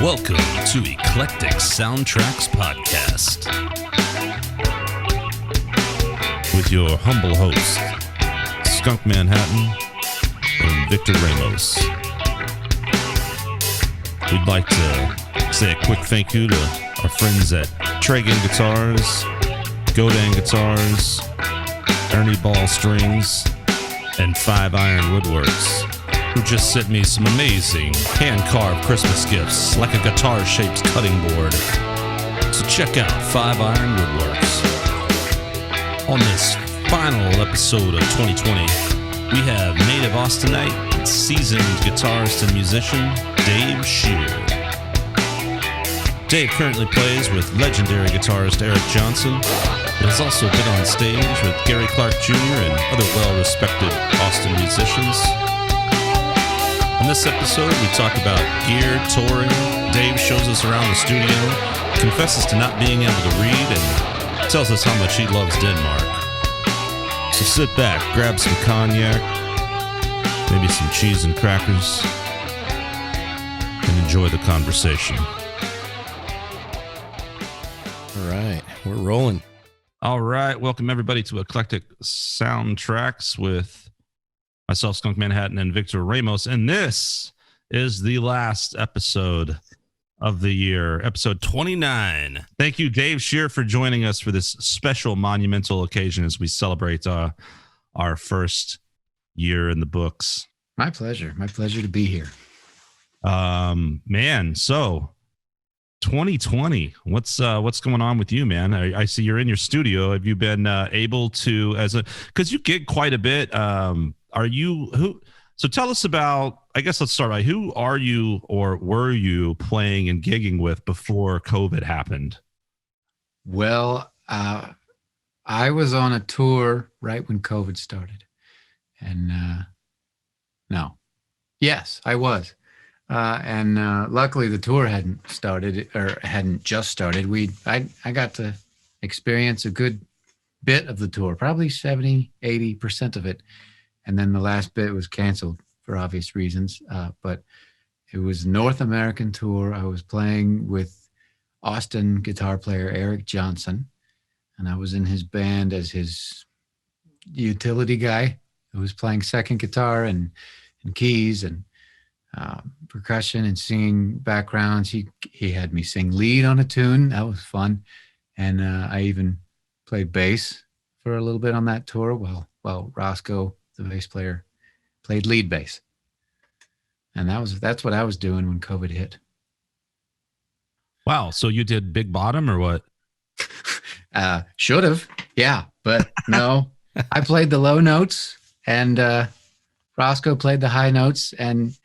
Welcome to Eclectic Soundtrax Podcast with your humble host, Skunk Manhattan and Victor Ramos. We'd like to say a quick thank you to our friends at Tragan Guitars, Godin Guitars, Ernie Ball Strings, and 5 Iron Woodworks, who just sent me some amazing hand-carved Christmas gifts, like a guitar-shaped cutting board. So check out 5 Iron Woodworks. On this final episode of 2020, we have native Austinite and seasoned guitarist and musician Dave Scher. Dave currently plays with legendary guitarist Eric Johnson, and has also been on stage with Gary Clark Jr. and other well-respected Austin musicians. In this episode, we talk about gear, touring. Dave shows us around the studio, confesses to not being able to read, and tells us how much he loves Denmark. So sit back, grab some cognac, maybe some cheese and crackers, and enjoy the conversation. All right, we're rolling. All right, welcome everybody to Eclectic Soundtrax with myself, Skunk Manhattan, and Victor Ramos. And this is the last episode of the year, episode 29. Thank you, Dave Scher, for joining us for this special monumental occasion as we celebrate our first year in the books. My pleasure. My pleasure to be here. Man, so 2020, what's going on with you, man? I see you're in your studio. Have you been able to, because you gig quite a bit, so tell us about, I guess let's start by, who are you or were you playing and gigging with before COVID happened? Well, I was on a tour right when COVID started. And yes, I was. And luckily the tour hadn't just started. I got to experience a good bit of the tour, probably 70-80% of it. And then the last bit was canceled for obvious reasons. But it was a North American tour. I was playing with Austin guitar player Eric Johnson, and I was in his band as his utility guy who was playing second guitar and keys and percussion and singing backgrounds. He had me sing lead on a tune. That was fun. And I even played bass for a little bit on that tour while Roscoe, the bass player, played lead bass. And that's what I was doing when COVID hit. Wow. So you did Big Bottom or what? Should have. Yeah. But no, I played the low notes and Roscoe played the high notes. And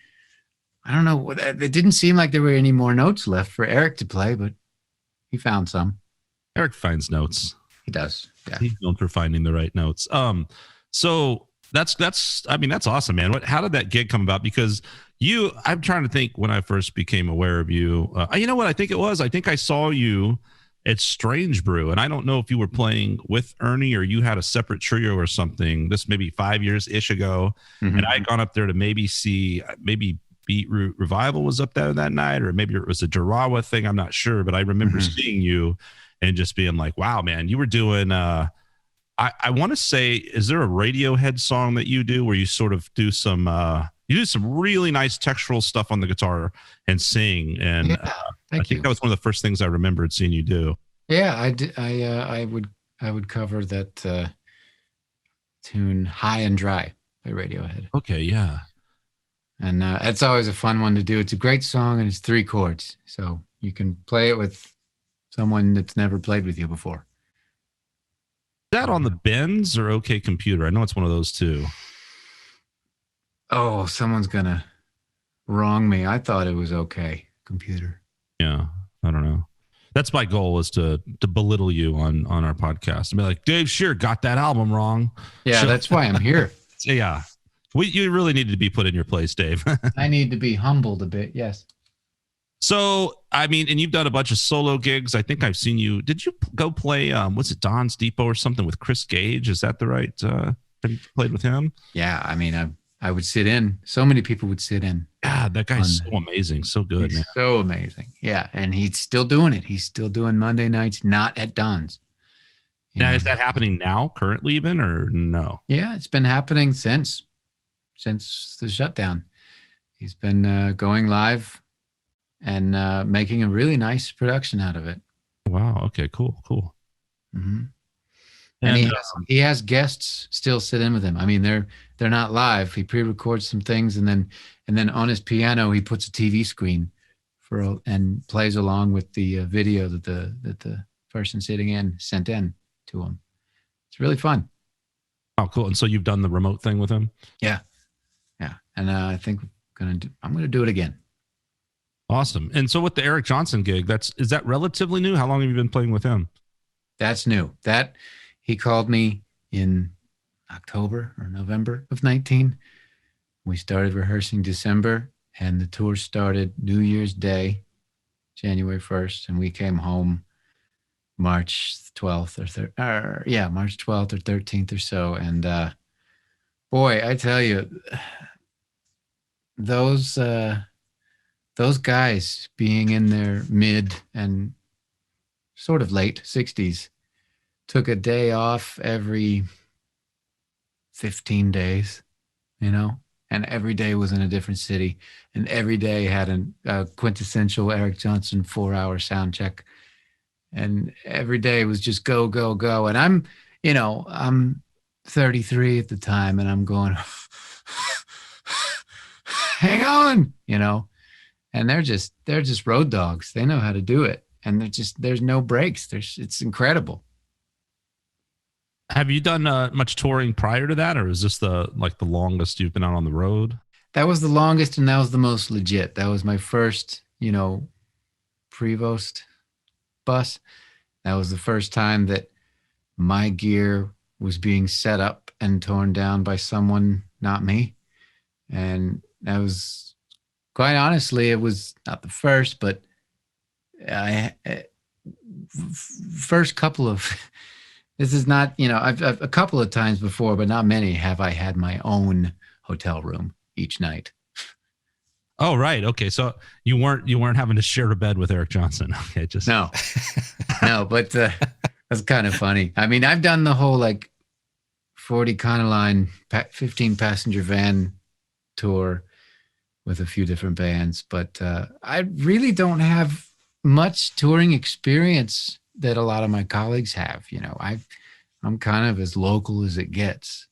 I don't know, it didn't seem like there were any more notes left for Eric to play, but he found some. Eric finds notes. He does. Yeah. He's known for finding the right notes. So that's awesome, man. How did that gig come about? Because I'm trying to think when I first became aware of you. You know what I think it was? I think I saw you at Strange Brew, and I don't know if you were playing with Ernie or you had a separate trio or something. This maybe 5 years-ish ago. Mm-hmm. And I had gone up there to maybe see, Beetroot Revival was up there that night, or maybe it was a Jarawa thing. I'm not sure, but I remember seeing you and just being like, wow, man, you were doing, I want to say, is there a Radiohead song that you do where you sort of do some really nice textural stuff on the guitar and sing? And I think that was one of the first things I remembered seeing you do. Yeah, I did. I would cover that tune "High and Dry" by Radiohead. Okay, yeah. And it's always a fun one to do. It's a great song, and it's 3 chords, so you can play it with someone that's never played with you before. Is that on the Benz or OK Computer? I know it's one of those two. Oh, someone's gonna wrong me. I thought it was OK Computer. Yeah, I don't know. That's my goal, is to belittle you on our podcast and be like, Dave Scher got that album wrong. Yeah, that's why I'm here. Yeah. You really needed to be put in your place, Dave. I need to be humbled a bit, yes. So, I mean, and you've done a bunch of solo gigs. I think I've seen you. Did you go play, what's it, Don's Depot or something with Chris Gage? Is that the right, have you played with him? Yeah, I mean, I would sit in. So many people would sit in. God, that guy's so amazing. So good, man. So amazing. Yeah. And he's still doing it. He's still doing Monday nights, not at Don's. Now, is that happening now, currently even, or no? Yeah, it's been happening since the shutdown. He's been going live and making a really nice production out of it. Wow. Okay. Cool. Mm-hmm. And he has guests still sit in with him. I mean, they're not live. He pre-records some things, and then on his piano he puts a TV screen and plays along with the video that the person sitting in sent in to him. It's really fun. Oh, cool. And so you've done the remote thing with him? Yeah. And I think I'm gonna do it again. Awesome. And so with the Eric Johnson gig, is that relatively new? How long have you been playing with him? That's new. He called me in October or November of 19. We started rehearsing December, and the tour started New Year's Day, January 1st, and we came home March 12th March 12th or 13th or so. And boy, I tell you, those guys being in their mid and sort of late 60s took a day off every 15 days, and every day was in a different city, and every day had a quintessential Eric Johnson 4-hour sound check, and every day was just go, go, go. And I'm 33 at the time, and I'm going, hang on, and they're just road dogs. They know how to do it, and there's no breaks. It's incredible. Have you done much touring prior to that, or is this the longest you've been out on the road? That was the longest, and that was the most legit. That was my first, Prevost bus. That was the first time that my gear was being set up and torn down by someone, not me. And that was, quite honestly, it was not the first, but first couple of... This is not, I've a couple of times before, but not many have I had my own hotel room each night. Oh, right. Okay. So you weren't having to share a bed with Eric Johnson. Okay. No, but that's kind of funny. I mean, I've done the whole 40 Econoline 15 passenger van tour with a few different bands, but I really don't have much touring experience that a lot of my colleagues have. I'm kind of as local as it gets,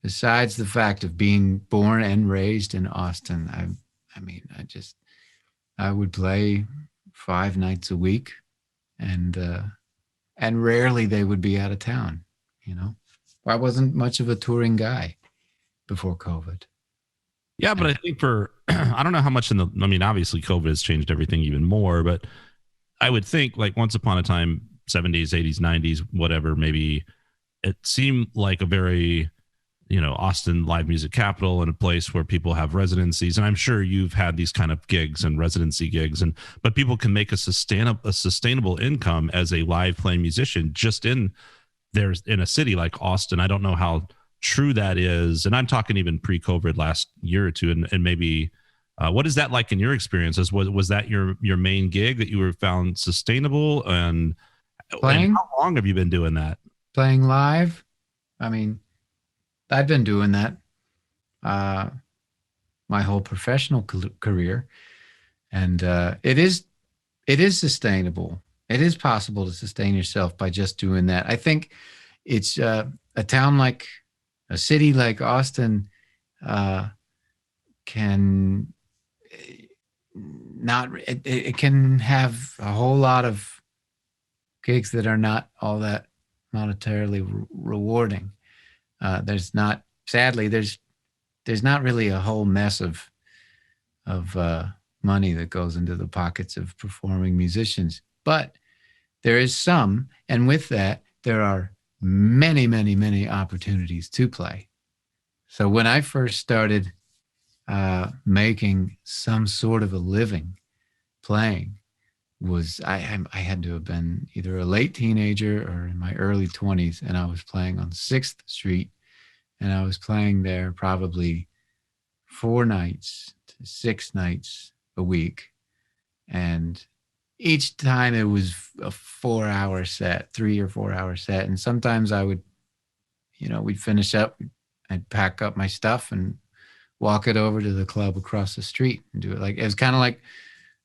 Besides the fact of being born and raised in Austin, I would play 5 nights a week, and rarely they would be out of town. I wasn't much of a touring guy before COVID. Yeah, but I think I don't know how much obviously COVID has changed everything even more, but I would think once upon a time, 70s, 80s, 90s, whatever, maybe it seemed like a very, Austin live music capital and a place where people have residencies. And I'm sure you've had these kind of gigs and residency gigs, but people can make a sustainable income as a live playing musician just in a city like Austin. I don't know how true that is, and I'm talking even pre-COVID last year or two, and maybe what is that like in your experiences? Was that your main gig that you were found sustainable, and how long have you been doing that? Playing live? I mean, I've been doing that my whole professional career, and it is sustainable. It is possible to sustain yourself by just doing that. I think it's a city like Austin can it can have a whole lot of gigs that are not all that monetarily rewarding. There's not really a whole mess of money that goes into the pockets of performing musicians, but there is some, and with that there are many, many, many opportunities to play. So when I first started making some sort of a living playing, I had to have been either a late teenager or in my early 20s, and I was playing on 6th Street and I was playing there probably 4 nights to 6 nights a week. And each time it was a 4-hour set, 3 or 4 hour set. And sometimes I would, we'd finish up, I'd pack up my stuff and walk it over to the club across the street and do it. Like, it was kind of like,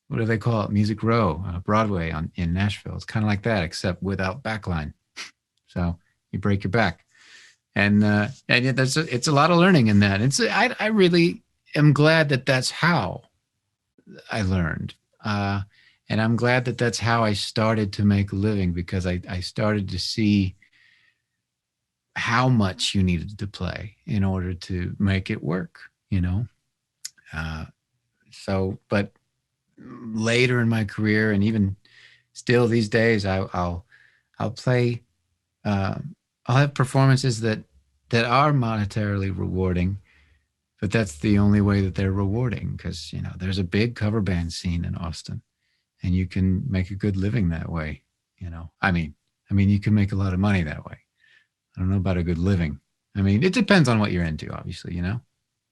what do they call it? Music Row, Broadway in Nashville. It's kind of like that, except without backline. So you break your back. And it's a lot of learning in that. I really am glad that that's how I learned. And I'm glad that that's how I started to make a living, because I started to see how much you needed to play in order to make it work, but later in my career, and even still these days, I'll play, I'll have performances that are monetarily rewarding, but that's the only way that they're rewarding, because there's a big cover band scene in Austin, and you can make a good living that way. I mean, you can make a lot of money that way. I don't know about a good living. I mean, it depends on what you're into, obviously.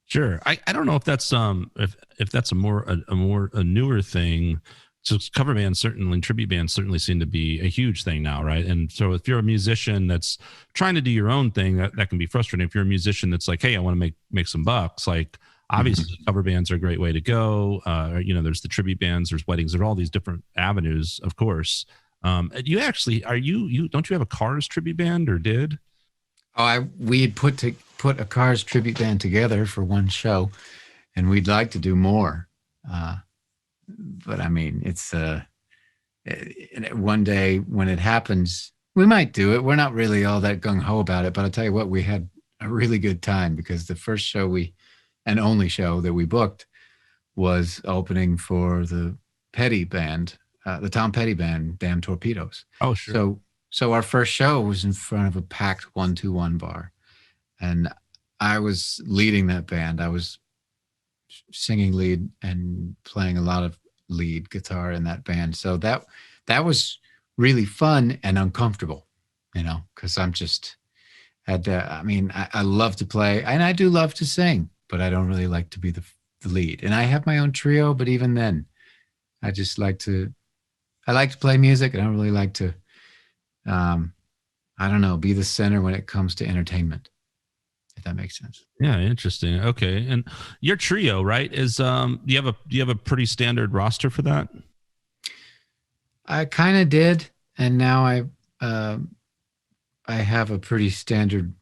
Sure. I don't know if that's if that's a newer thing. So cover bands certainly, and tribute bands certainly seem to be a huge thing now, right? And so if you're a musician that's trying to do your own thing, that can be frustrating. If you're a musician that's like, hey, I want to make some bucks, like obviously cover bands are a great way to go. There's the tribute bands, there's weddings, there are all these different avenues, of course. You actually don't you have a Cars tribute band, or did? We had put a Cars tribute band together for one show, and we'd like to do more. But I mean, it's one day when it happens, we might do it. We're not really all that gung-ho about it, but I'll tell you what, we had a really good time, because the first show and only show that we booked was opening for the Petty band, the Tom Petty band, Damn Torpedoes. Oh, sure. So our first show was in front of a packed 121 bar, and I was leading that band. I was singing lead and playing a lot of lead guitar in that band. So that was really fun and uncomfortable, because I'm just I love to play, and I do love to sing, but I don't really like to be the lead. And I have my own trio, but even then, I like to play music. I don't really like to, be the center when it comes to entertainment, if that makes sense. Yeah, interesting. Okay, and your trio, right? Is do you have a pretty standard roster for that? I kind of did, and now I have a pretty standard,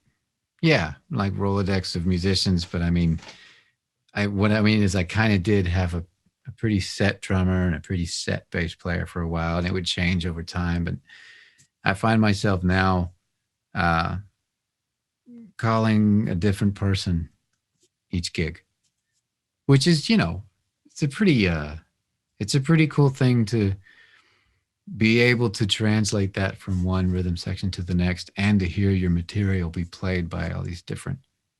like Rolodex of musicians. But I mean, I kind of did have a pretty set drummer and a pretty set bass player for a while, and it would change over time. But I find myself now calling a different person each gig, which is, it's a pretty cool thing to be able to translate that from one rhythm section to the next, and to hear your material be played by all these different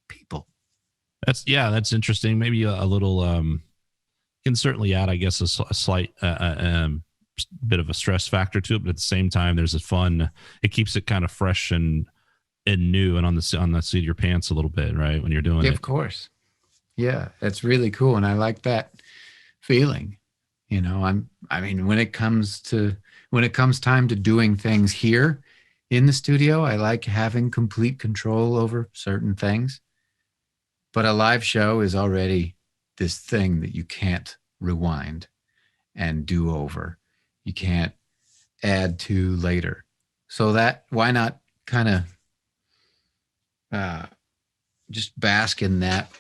people. That's interesting. Maybe a little can certainly add, I guess, a slight bit of a stress factor to it, but at the same time, there's a fun. It keeps it kind of fresh and new and on the seat of your pants a little bit, right? When you're doing it. Of course. Yeah, that's really cool. And I like that feeling. When it comes time to doing things here in the studio, I like having complete control over certain things. But a live show is already this thing that you can't rewind and do over. You can't add to later. So why not kind of just bask in that,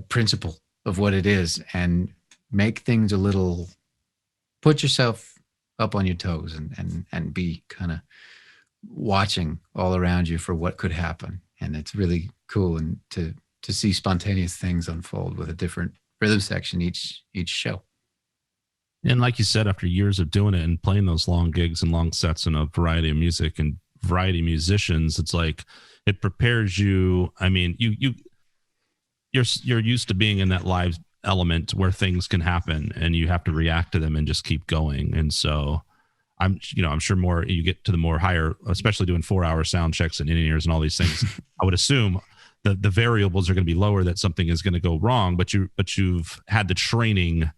principle of what it is, and make things a little, put yourself up on your toes and be kind of watching all around you for what could happen. And it's really cool and to see spontaneous things unfold with a different rhythm section each show. And like you said, after years of doing it and playing those long gigs and long sets and a variety of music and variety of musicians, it's like it prepares you. I mean, you're used to being in that live element where things can happen and you have to react to them and just keep going. And so I'm sure more you get to the more higher, especially doing 4-hour sound checks and in-ears and all these things. I would assume the variables are going to be lower, that something is going to go wrong, but you've had the training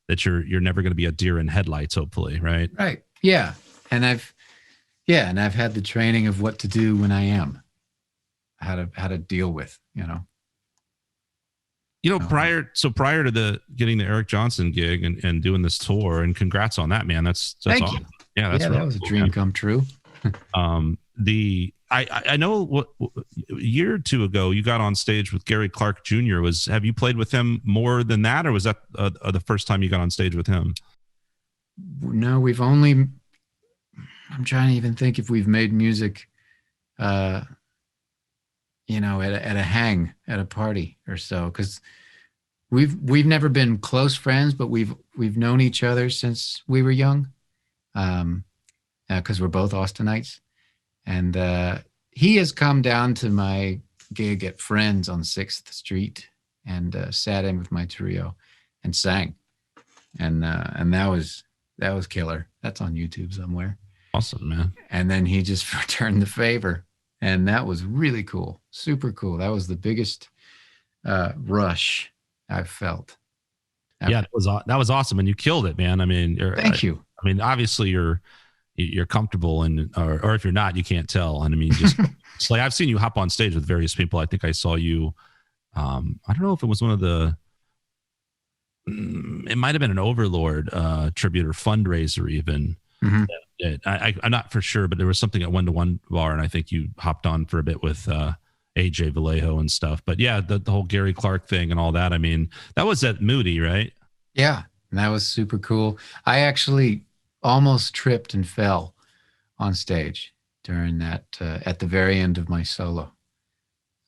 that you're never going to be a deer in headlights, hopefully, right? Right. Yeah. And I've had the training of what to do when I am, how to deal with, prior to getting the Eric Johnson gig and doing this tour, and congrats on that, man. That's Thank awesome. you. Yeah, that's that was a dream come true. I know what a year or two ago you got on stage with Gary Clark Jr. Have you played with him more than that, or was that the first time you got on stage with him? No, I'm trying to even think if we've made music, at a hang at a party or so, because we've never been close friends, but we've known each other since we were young, because we're both Austinites, and he has come down to my gig at Friends on 6th Street and sat in with my trio and sang, and that was killer. That's on YouTube somewhere. Awesome, man. And then he just returned the favor, and that was really cool. Super cool. That was the biggest rush I've felt. Yeah, that was awesome, and you killed it, man. I mean, thank you. I mean, obviously you're comfortable, and or if you're not, you can't tell. And I mean, just it's like I've seen you hop on stage with various people. I think I saw you. I don't know if it was one of the. It might have been an Overlord tribute or fundraiser, even. Mm-hmm. I'm not for sure, but there was something at 1-to-1 bar, and I think you hopped on for a bit with AJ Vallejo and stuff. But yeah, the whole Gary Clark thing and all that. I mean, that was at Moody, right? Yeah, and that was super cool. I actually almost tripped and fell on stage during that at the very end of my solo.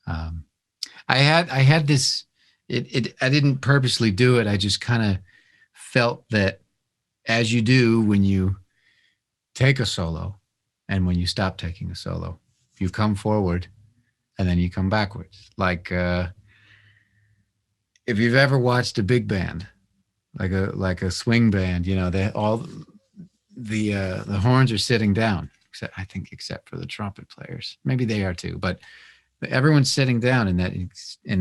I had this. I didn't purposely do it. I just kind of felt that, as you do when you take a solo and when you stop taking a solo, you come forward and then you come backwards. Like if you've ever watched a big band, like a swing band, they all the horns are sitting down, except for the trumpet players. Maybe they are too, but everyone's sitting down in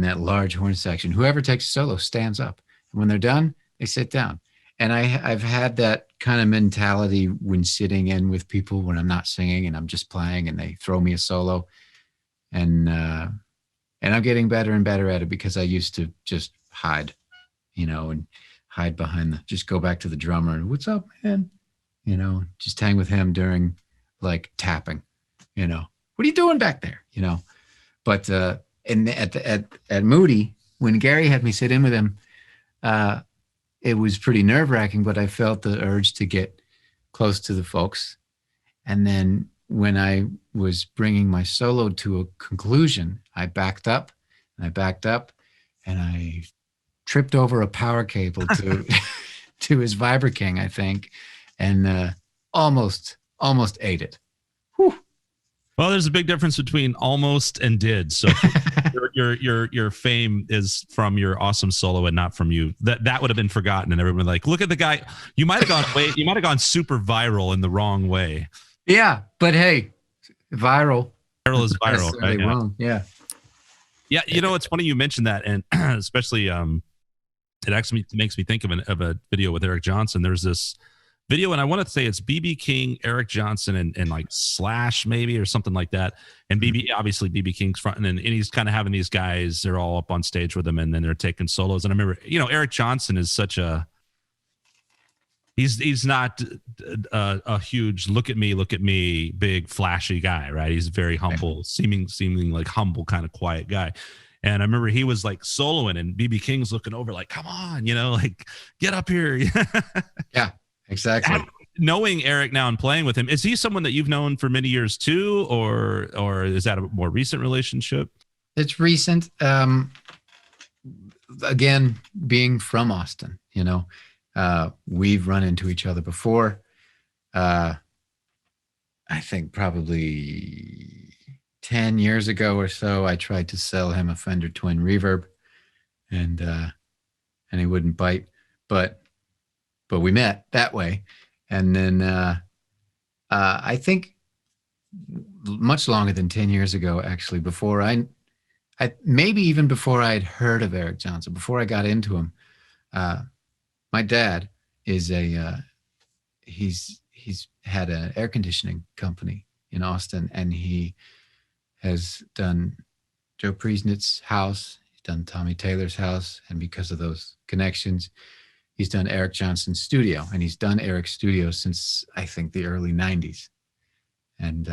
that large horn section. Whoever takes a solo stands up, and when they're done, they sit down. And I've had that kind of mentality when sitting in with people when I'm not singing and I'm just playing and they throw me a solo, and I'm getting better and better at it, because I used to just hide, and hide behind just go back to the drummer and, what's up, man? Just hang with him during like tapping, what are you doing back there? But at Moody, when Gary had me sit in with him, it was pretty nerve-wracking, but I felt the urge to get close to the folks. And then when I was bringing my solo to a conclusion, I backed up, and I tripped over a power cable to his Vibra King, I think, and almost ate it. Whew. Well, there's a big difference between almost and did. So your fame is from your awesome solo and not from you. That would have been forgotten, and everyone like, look at the guy. You might have gone super viral in the wrong way. Yeah, but hey, viral is viral, right? Yeah. Wrong. Yeah. Yeah, it's funny you mentioned that, and especially it actually makes me think of a video with Eric Johnson. There's this video, and I want to say it's BB King, Eric Johnson, and like Slash maybe, or something like that. And obviously BB King's front, and he's kind of having these guys, they're all up on stage with him, and then they're taking solos. And I remember, Eric Johnson is such a, he's not a huge look at me big flashy guy, right? He's very humble, seeming like humble, kind of quiet guy. And I remember he was like soloing, and BB King's looking over like, come on, like, get up here. Yeah. Exactly. Knowing Eric now and playing with him, is he someone that you've known for many years too, or is that a more recent relationship? It's recent. Again, being from Austin, we've run into each other before. I think probably 10 years ago or so, I tried to sell him a Fender Twin Reverb, and he wouldn't bite, but we met that way. And then I think much longer than 10 years ago, actually, before I maybe even before I'd heard of Eric Johnson, before I got into him. My dad is he's had an air conditioning company in Austin, and he has done Joe Priesnitz's house. He's done Tommy Taylor's house, and because of those connections, he's done Eric Johnson's studio, and he's done Eric's studio since I think the early '90s. And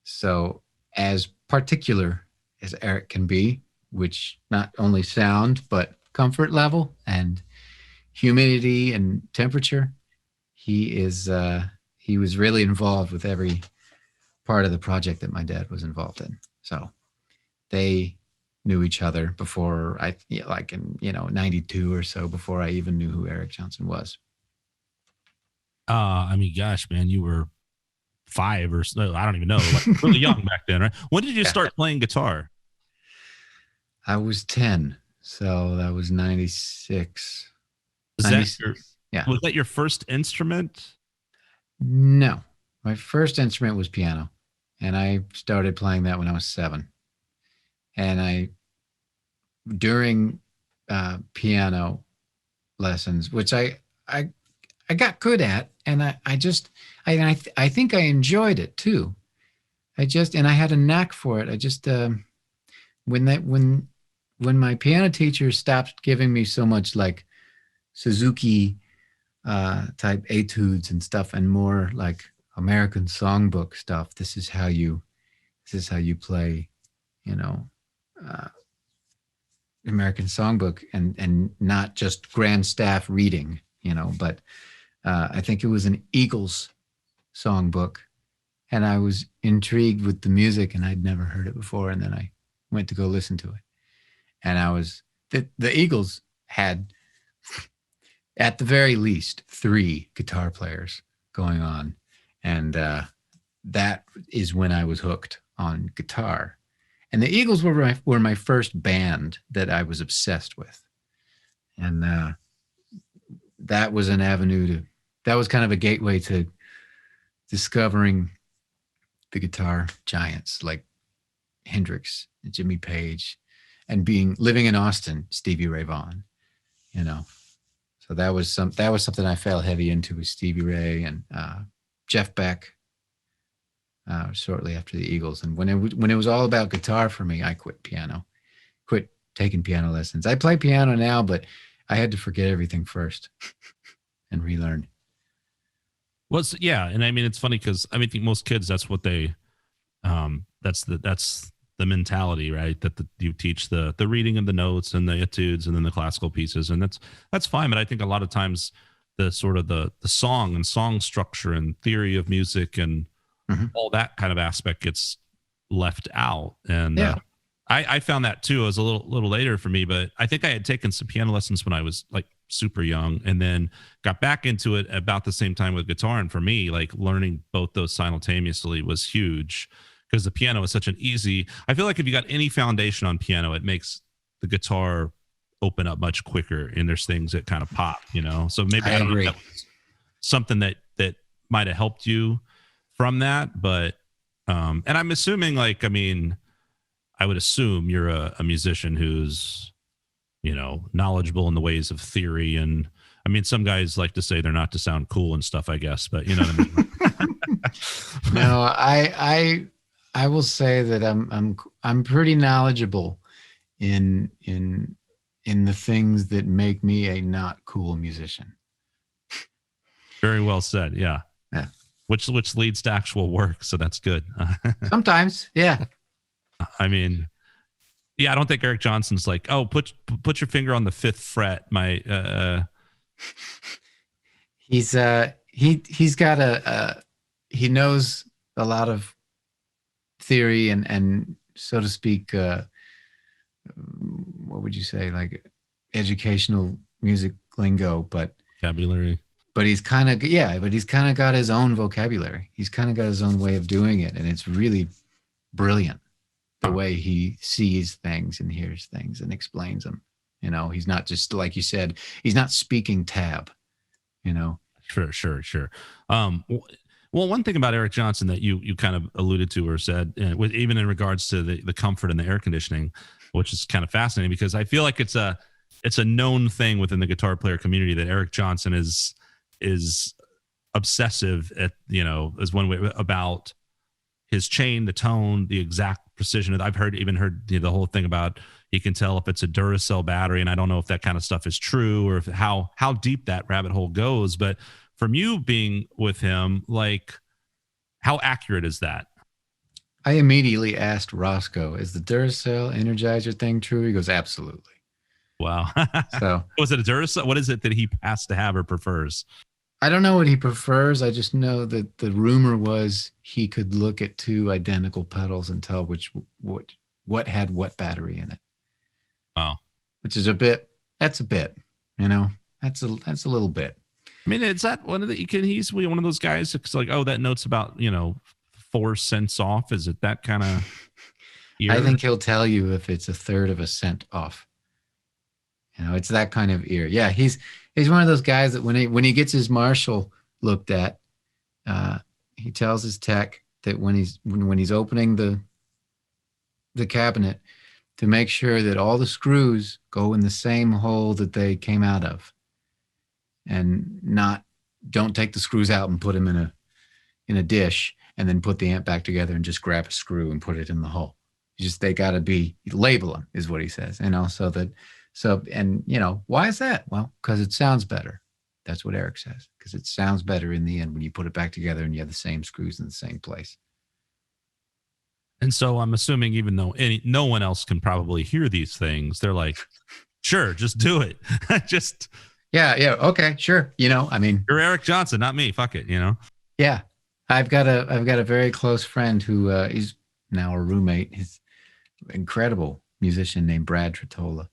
so, as particular as Eric can be, which not only sound but comfort level and humidity and temperature, he was really involved with every part of the project that my dad was involved in. So they knew each other before like in, 92 or so, before I even knew who Eric Johnson was. I mean, gosh, man, you were 5 or so, I don't even know, like really young back then, right? When did you start playing guitar? I was 10. So that was 96. Was that your first instrument? No, my first instrument was piano, and I started playing that when I was 7. And during piano lessons, which I got good at, and I think I enjoyed it too. And I had a knack for it. I just when my piano teacher stopped giving me so much like Suzuki type etudes and stuff, and more like American songbook stuff. This is how you play, American songbook, and not just grand staff reading, but I think it was an Eagles songbook, and I was intrigued with the music, and I'd never heard it before. And then I went to go listen to it, and the Eagles had, at the very least, 3 guitar players going on. And that is when I was hooked on guitar. And the Eagles were my first band that I was obsessed with. And that was an avenue that was kind of a gateway to discovering the guitar giants like Hendrix, Jimmy Page, and living in Austin, Stevie Ray Vaughan, So that was something I fell heavy into, with Stevie Ray and Jeff Beck shortly after the Eagles. And when it was all about guitar for me, I quit taking piano lessons. I play piano now, but I had to forget everything first and relearn. Well, yeah, and I mean, it's funny because I think most kids, that's what they, that's the mentality, right? That you teach the reading of the notes and the etudes and then the classical pieces, and that's fine. But I think a lot of times the sort of the song and song structure and theory of music and all that kind of aspect gets left out. And I found that too. It was a little later for me, but I think I had taken some piano lessons when I was like super young, and then got back into it about the same time with guitar. And for me, like learning both those simultaneously was huge, because the piano is such an easy, I feel like if you got any foundation on piano, it makes the guitar open up much quicker, and there's things that kind of pop, So maybe I don't know if that was something that might have helped you from that. But and I'm assuming, like, I mean, I would assume you're a musician who's, knowledgeable in the ways of theory. And I mean, some guys like to say they're not to sound cool and stuff, I guess, but you know what I mean? No, I will say that I'm pretty knowledgeable in the things that make me a not cool musician. Very well said. Yeah. Yeah. Which leads to actual work. So that's good. Sometimes. Yeah. I mean, yeah, I don't think Eric Johnson's like, oh, put your finger on the 5th fret. He's got he knows a lot of theory and so to speak, what would you say, like educational music lingo, but vocabulary. But he's kind of got his own vocabulary. He's kind of got his own way of doing it, and it's really brilliant the way he sees things and hears things and explains them. He's not just, like you said, he's not speaking tab. Sure. Well, one thing about Eric Johnson that you kind of alluded to or said, with even in regards to the comfort and the air conditioning, which is kind of fascinating because I feel like it's a known thing within the guitar player community that Eric Johnson is obsessive at, as one way about his chain, the tone, the exact precision. I've heard the whole thing about he can tell if it's a Duracell battery, and I don't know if that kind of stuff is true or if how deep that rabbit hole goes. But from you being with him, like, how accurate is that? I immediately asked Roscoe, is the Duracell Energizer thing true? He goes, absolutely. Wow. So was it a Duracell? What is it that he has to have or prefers? I don't know what he prefers. I just know that the rumor was he could look at two identical pedals and tell what had what battery in it. Wow. Which is a bit. That's a bit. That's a little bit. I mean, is that one of the? He's one of those guys that's like, oh, that note's about 4 cents off. Is it that kind of? I think he'll tell you if it's a third of a cent off. It's that kind of ear. Yeah, he's one of those guys that when he gets his Marshall looked at, he tells his tech that when he's opening the cabinet to make sure that all the screws go in the same hole that they came out of, and don't take the screws out and put them in a dish and then put the amp back together and just grab a screw and put it in the hole. They got to label them, is what he says, and also that. So, and why is that? Well, because it sounds better. That's what Eric says. Because it sounds better in the end when you put it back together and you have the same screws in the same place. And so I'm assuming even though no one else can probably hear these things, they're like, sure, just do it. Yeah. Okay, sure. I mean, you're Eric Johnson, not me. Fuck it. Yeah. I've got a very close friend who is now a roommate. He's an incredible musician named Brad Tretola.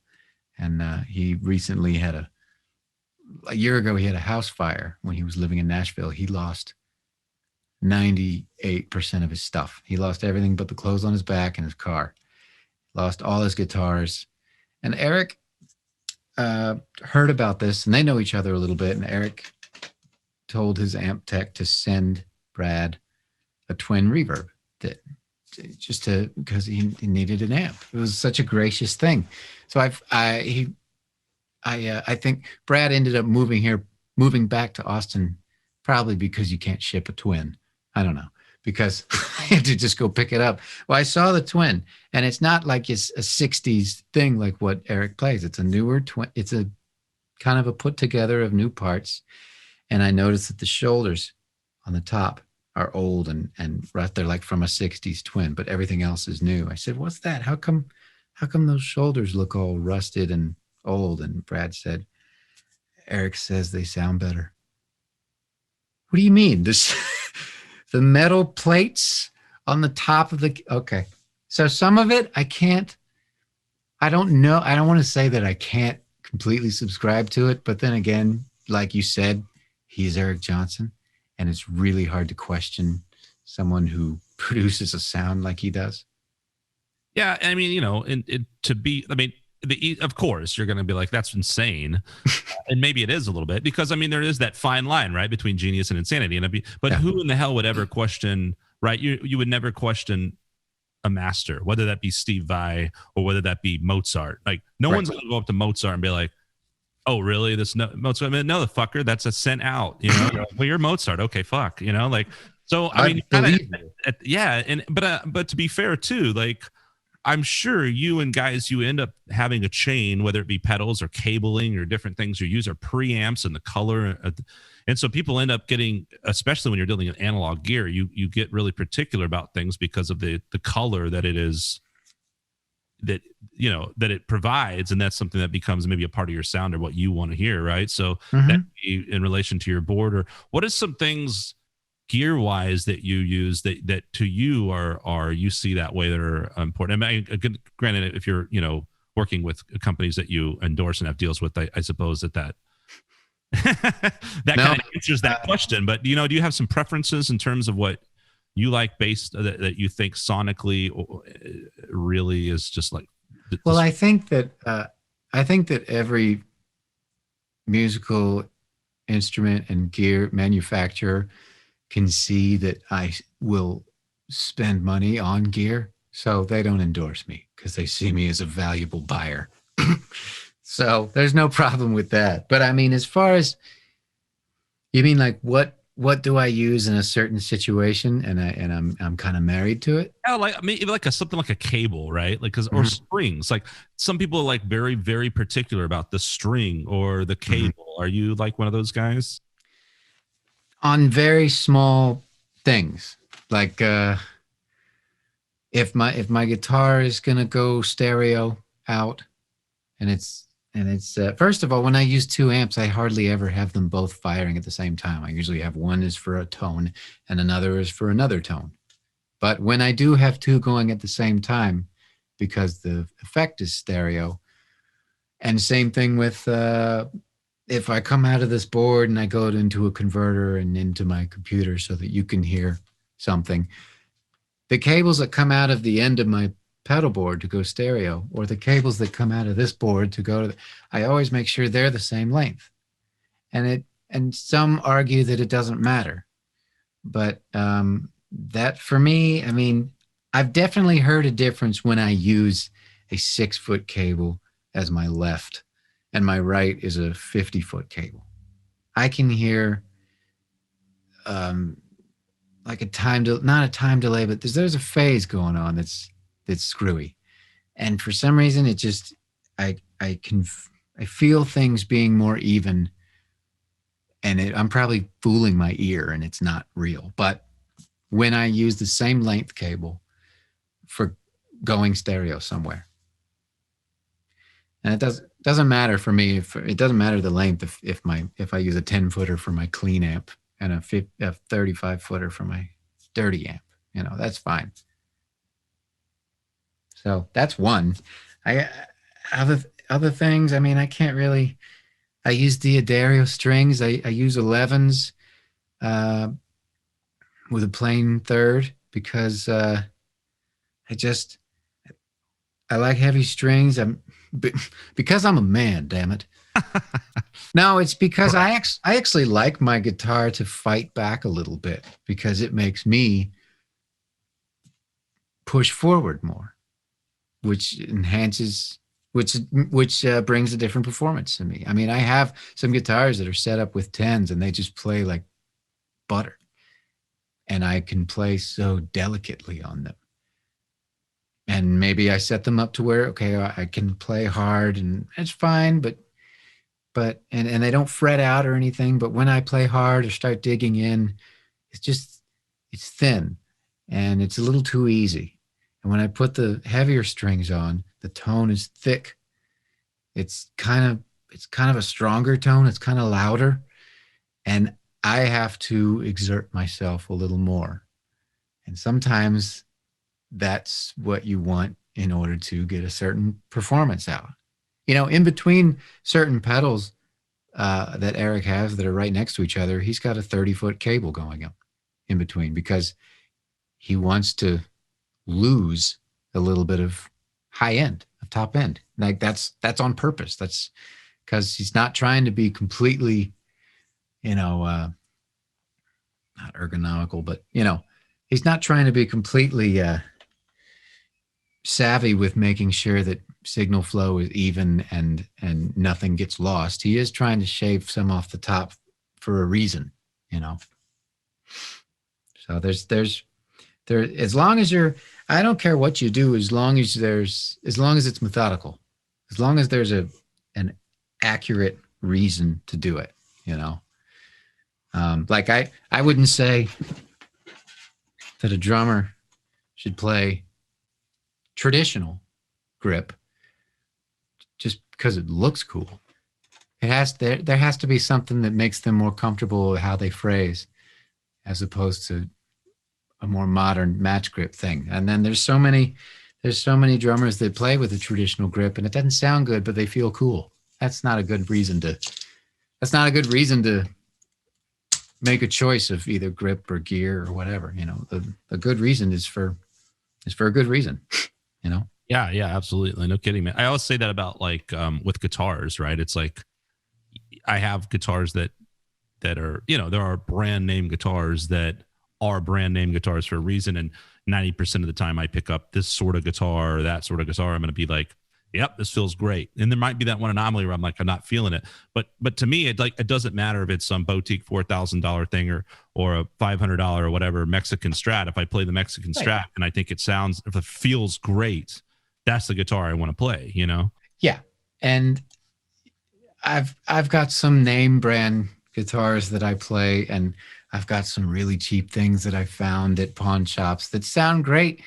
And he recently had a year ago, he had a house fire when he was living in Nashville. He lost 98% of his stuff. He lost everything but the clothes on his back and his car. Lost all his guitars. And Eric heard about this, and they know each other a little bit. And Eric told his amp tech to send Brad a twin reverb because he needed an amp. It was such a gracious thing. So I think Brad ended up moving back to Austin, probably because you can't ship a twin. I don't know, because I had to just go pick it up. Well, I saw the twin, and it's not like it's a 60s thing like what Eric plays. It's a newer twin. It's a kind of a put together of new parts. And I noticed that the shoulders on the top are old and they're like from a 60s twin, but everything else is new. I said, what's that? How come those shoulders look all rusted and old? And Brad said, Eric says they sound better. What do you mean? The metal plates on the top of okay. So some of it I don't know. I don't want to say that I can't completely subscribe to it, but then again, like you said, he's Eric Johnson. And it's really hard to question someone who produces a sound like he does. Yeah, I mean, of course, you're going to be like, that's insane. And maybe it is a little bit because, I mean, there is that fine line, right, between genius and insanity. But who in the hell would ever question, right? You would never question a master, whether that be Steve Vai or whether that be Mozart. Like, no one's going to go up to Mozart and be like, oh, really? This Mozart? I mean, no, the fucker, that's a sent out. Well, you're Mozart. Okay, fuck. So I mean, but to be fair too, like, I'm sure you end up having a chain, whether it be pedals or cabling or different things you use, or preamps and the color, and so people end up getting, especially when you're dealing with analog gear, you get really particular about things because of the color that it is. That it provides, and that's something that becomes maybe a part of your sound or what you want to hear, right? So that in relation to your board, or what is some things gear wise that you use that to you are you see that way that are important? I mean, granted, if you're working with companies that you endorse and have deals with, I suppose that kind of answers that question. But do you have some preferences in terms of what you like based that you think sonically really is just like? Well, I think that every musical instrument and gear manufacturer can see that I will spend money on gear, so they don't endorse me because they see me as a valuable buyer. So there's no problem with that. But I mean, as far as you mean, like what do I use in a certain situation, and I'm kind of married to it? Yeah, like I mean, even like something like a cable, right? Like, or strings. Like some people are like very, very particular about the string or the cable. Are you like one of those guys? On very small things, like if my guitar is gonna go stereo out, and it's first of all, when I use two amps, I hardly ever have them both firing at the same time. I usually have one is for a tone and another is for another tone. But when I do have two going at the same time, because the effect is stereo, and same thing with if I come out of this board and I go into a converter and into my computer so that you can hear something, the cables that come out of the end of my pedal board to go stereo, or the cables that come out of this board to go to I always make sure they're the same length. And some argue that it doesn't matter. But that for me, I mean, I've definitely heard a difference when I use a 6-foot cable as my left and my right is a 50-foot cable. I can hear like not a time delay, but there's a phase going on that's screwy. And for some reason, it just, I feel things being more even, and I'm probably fooling my ear and it's not real. But when I use the same length cable for going stereo somewhere, and it doesn't matter for me, it doesn't matter the length if I use a 10-footer for my clean amp and a 35-footer for my dirty amp, that's fine. So that's one. Other things, I mean, I can't really. I use Diodario strings. I use 11s with a plain third because I like heavy strings. Because I'm a man, damn it. No, it's because I actually like my guitar to fight back a little bit because it makes me push forward more, which enhances, which brings a different performance to me. I mean, I have some guitars that are set up with 10s and they just play like butter, and I can play so delicately on them. And maybe I set them up to where, okay, I can play hard and it's fine, but they don't fret out or anything. But when I play hard or start digging in, it's thin and it's a little too easy. And when I put the heavier strings on, the tone is thick. It's kind of a stronger tone. It's kind of louder. And I have to exert myself a little more. And sometimes that's what you want in order to get a certain performance out. In between certain pedals that Eric has that are right next to each other, he's got a 30-foot cable going up in between because he wants to lose a little bit of high end, of top end. Like that's on purpose. That's because he's not trying to be completely, not ergonomical, but he's not trying to be completely savvy with making sure that signal flow is even and nothing gets lost. He is trying to shave some off the top for a reason, So there's as long as I don't care what you do, as long as it's methodical, as long as there's an accurate reason to do it, like I wouldn't say that a drummer should play traditional grip just because it looks cool. There has to be something that makes them more comfortable with how they phrase, as opposed to a more modern match grip thing. And then there's so many drummers that play with a traditional grip and it doesn't sound good, but they feel cool. That's not a good reason to make a choice of either grip or gear or whatever. The good reason is for a good reason. Yeah, absolutely. No kidding, man. I always say that about like with guitars, right? It's like I have guitars that are, there are brand name guitars that are brand name guitars for a reason. And 90% of the time I pick up this sort of guitar or that sort of guitar, I'm going to be like, yep, this feels great. And there might be that one anomaly where I'm like, I'm not feeling it. But to me, it doesn't matter if it's some boutique $4,000 thing or a $500 or whatever Mexican Strat. If I play the Mexican Strat and I think if it feels great, that's the guitar I want to play, you know? Yeah. And I've got some name brand guitars that I play, and I've got some really cheap things that I found at pawn shops that sound great,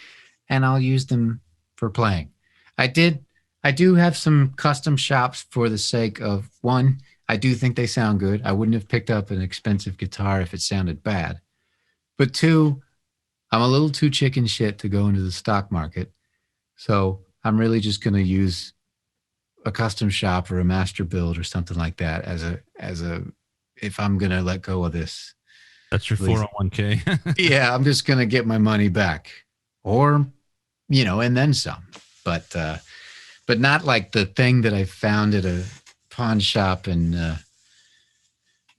and I'll use them for playing. I do have some custom shops for the sake of, one, I do think they sound good. I wouldn't have picked up an expensive guitar if it sounded bad. But two, I'm a little too chicken shit to go into the stock market. So I'm really just going to use a custom shop or a master build or something like that as a if I'm going to let go of this. That's your 401k. Yeah, I'm just going to get my money back, or, you know, and then some. But not like the thing that I found at a pawn shop in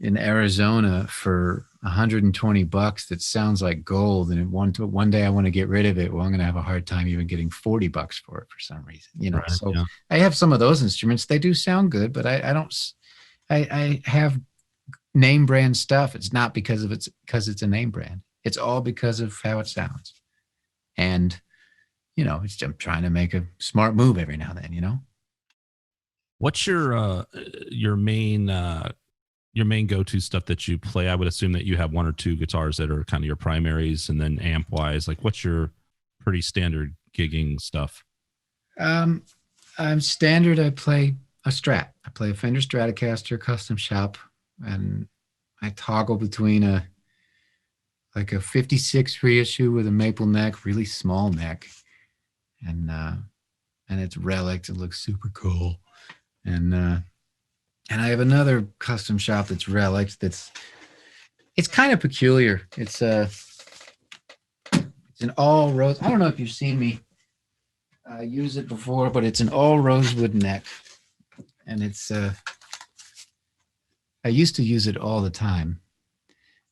Arizona for $120 that sounds like gold. And one day I want to get rid of it. Well, I'm going to have a hard time even getting $40 for it for some reason, you know? Right, so yeah. I have some of those instruments. They do sound good, but I have name brand stuff. It's not because it's a name brand. It's all because of how it sounds. And, you know, I'm trying to make a smart move every now and then, you know? What's your main go-to stuff that you play? I would assume that you have one or two guitars that are kind of your primaries, and then amp wise, like what's your pretty standard gigging stuff? I'm standard. I play a Strat. I play a Fender Stratocaster custom shop, and I toggle between a 56 reissue with a maple neck, really small neck, and it's relic. It looks super cool. And I have another custom shop that's relics. It's kind of peculiar. It's an all rose. I don't know if you've seen me use it before, but it's an all rosewood neck, and it's I used to use it all the time,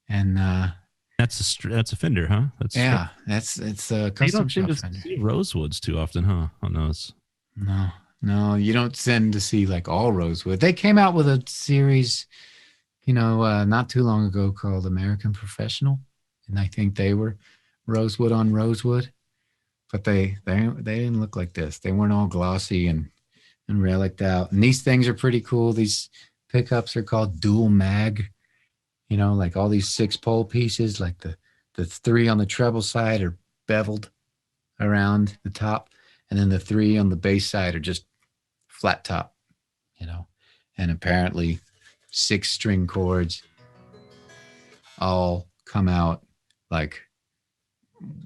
and that's a Fender, huh? It's a custom shop Fender. You don't Fender. see Rosewoods too often, huh? On those. No, you don't tend to see like all rosewood. They came out with a series, you know, not too long ago called American Professional, and I think they were rosewood on rosewood, but they didn't look like this. They weren't all glossy and reliced out. And these things are pretty cool. These pickups are called dual mag, you know, like all these 6-pole pieces, like the 3 on the treble side are beveled around the top, and then the 3 on the bass side are just flat top, you know, and apparently 6-string chords all come out like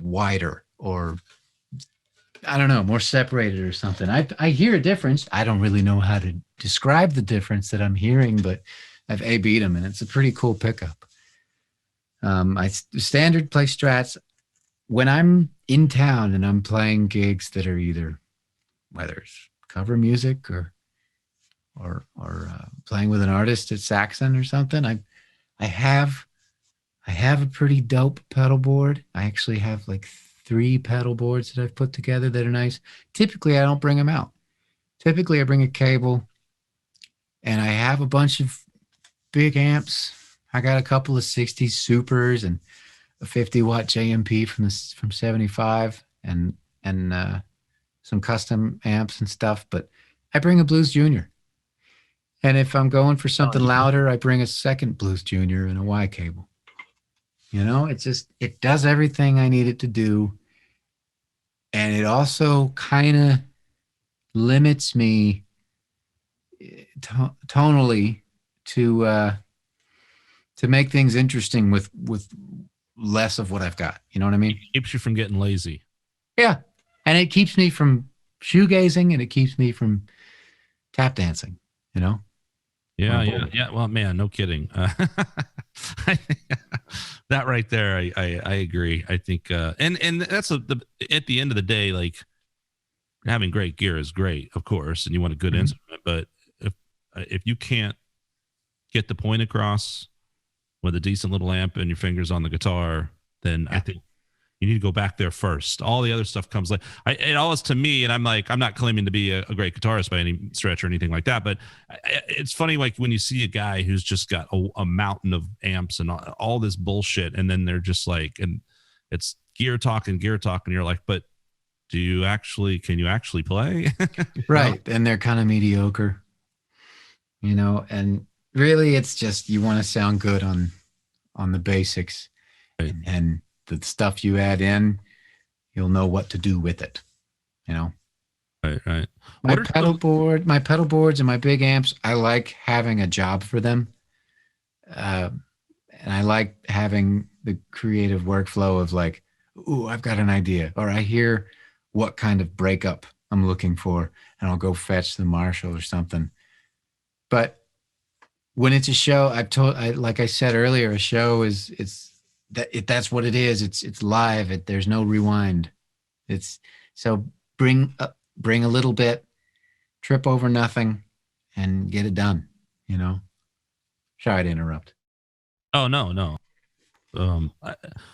wider, or I don't know, more separated or something. I hear a difference. I don't really know how to describe the difference that I'm hearing, but I've A-B'd them, and it's a pretty cool pickup. I standard play Strats. When I'm in town and I'm playing gigs that are either, whether it's cover music or playing with an artist at Saxon or something, I have a pretty dope pedal board. I actually have like 3 pedal boards that I've put together that are nice. Typically, I don't bring them out. Typically, I bring a cable, and I have a bunch of big amps. I got a couple of 60s Supers and a 50-watt JMP from 75, and some custom amps and stuff. But I bring a Blues Junior, and if I'm going for something louder, I bring a second Blues Junior and a Y cable. You know, it does everything I need it to do, and it also kind of limits me tonally to make things interesting with less of what I've got. You know what I mean? It keeps you from getting lazy. Yeah. And it keeps me from shoegazing, and it keeps me from tap dancing, you know? Yeah. Well, man, no kidding. That right there, I agree. I think, and that's at the end of the day, like, having great gear is great, of course, and you want a good instrument, but if you can't get the point across with a decent little amp and your fingers on the guitar, then I think you need to go back there first. All the other stuff comes it all is to me, and I'm like, I'm not claiming to be a great guitarist by any stretch or anything like that, but it's funny, like when you see a guy who's just got a mountain of amps and all this bullshit, and then they're just like, and it's gear talk, and you're like, but can you actually play? Right. And they're kind of mediocre, and really it's just, you want to sound good on the basics, right. And the stuff you add in, you'll know what to do with it, Right. My pedal boards and my big amps, I like having a job for them. And I like having the creative workflow of like, ooh, I've got an idea, or I hear what kind of breakup I'm looking for, and I'll go fetch the Marshall or something. But when it's a show, like I said earlier, a show that's what it is. It's live. There's no rewind. So bring a little bit, trip over nothing, and get it done. Sorry to interrupt. Oh, no.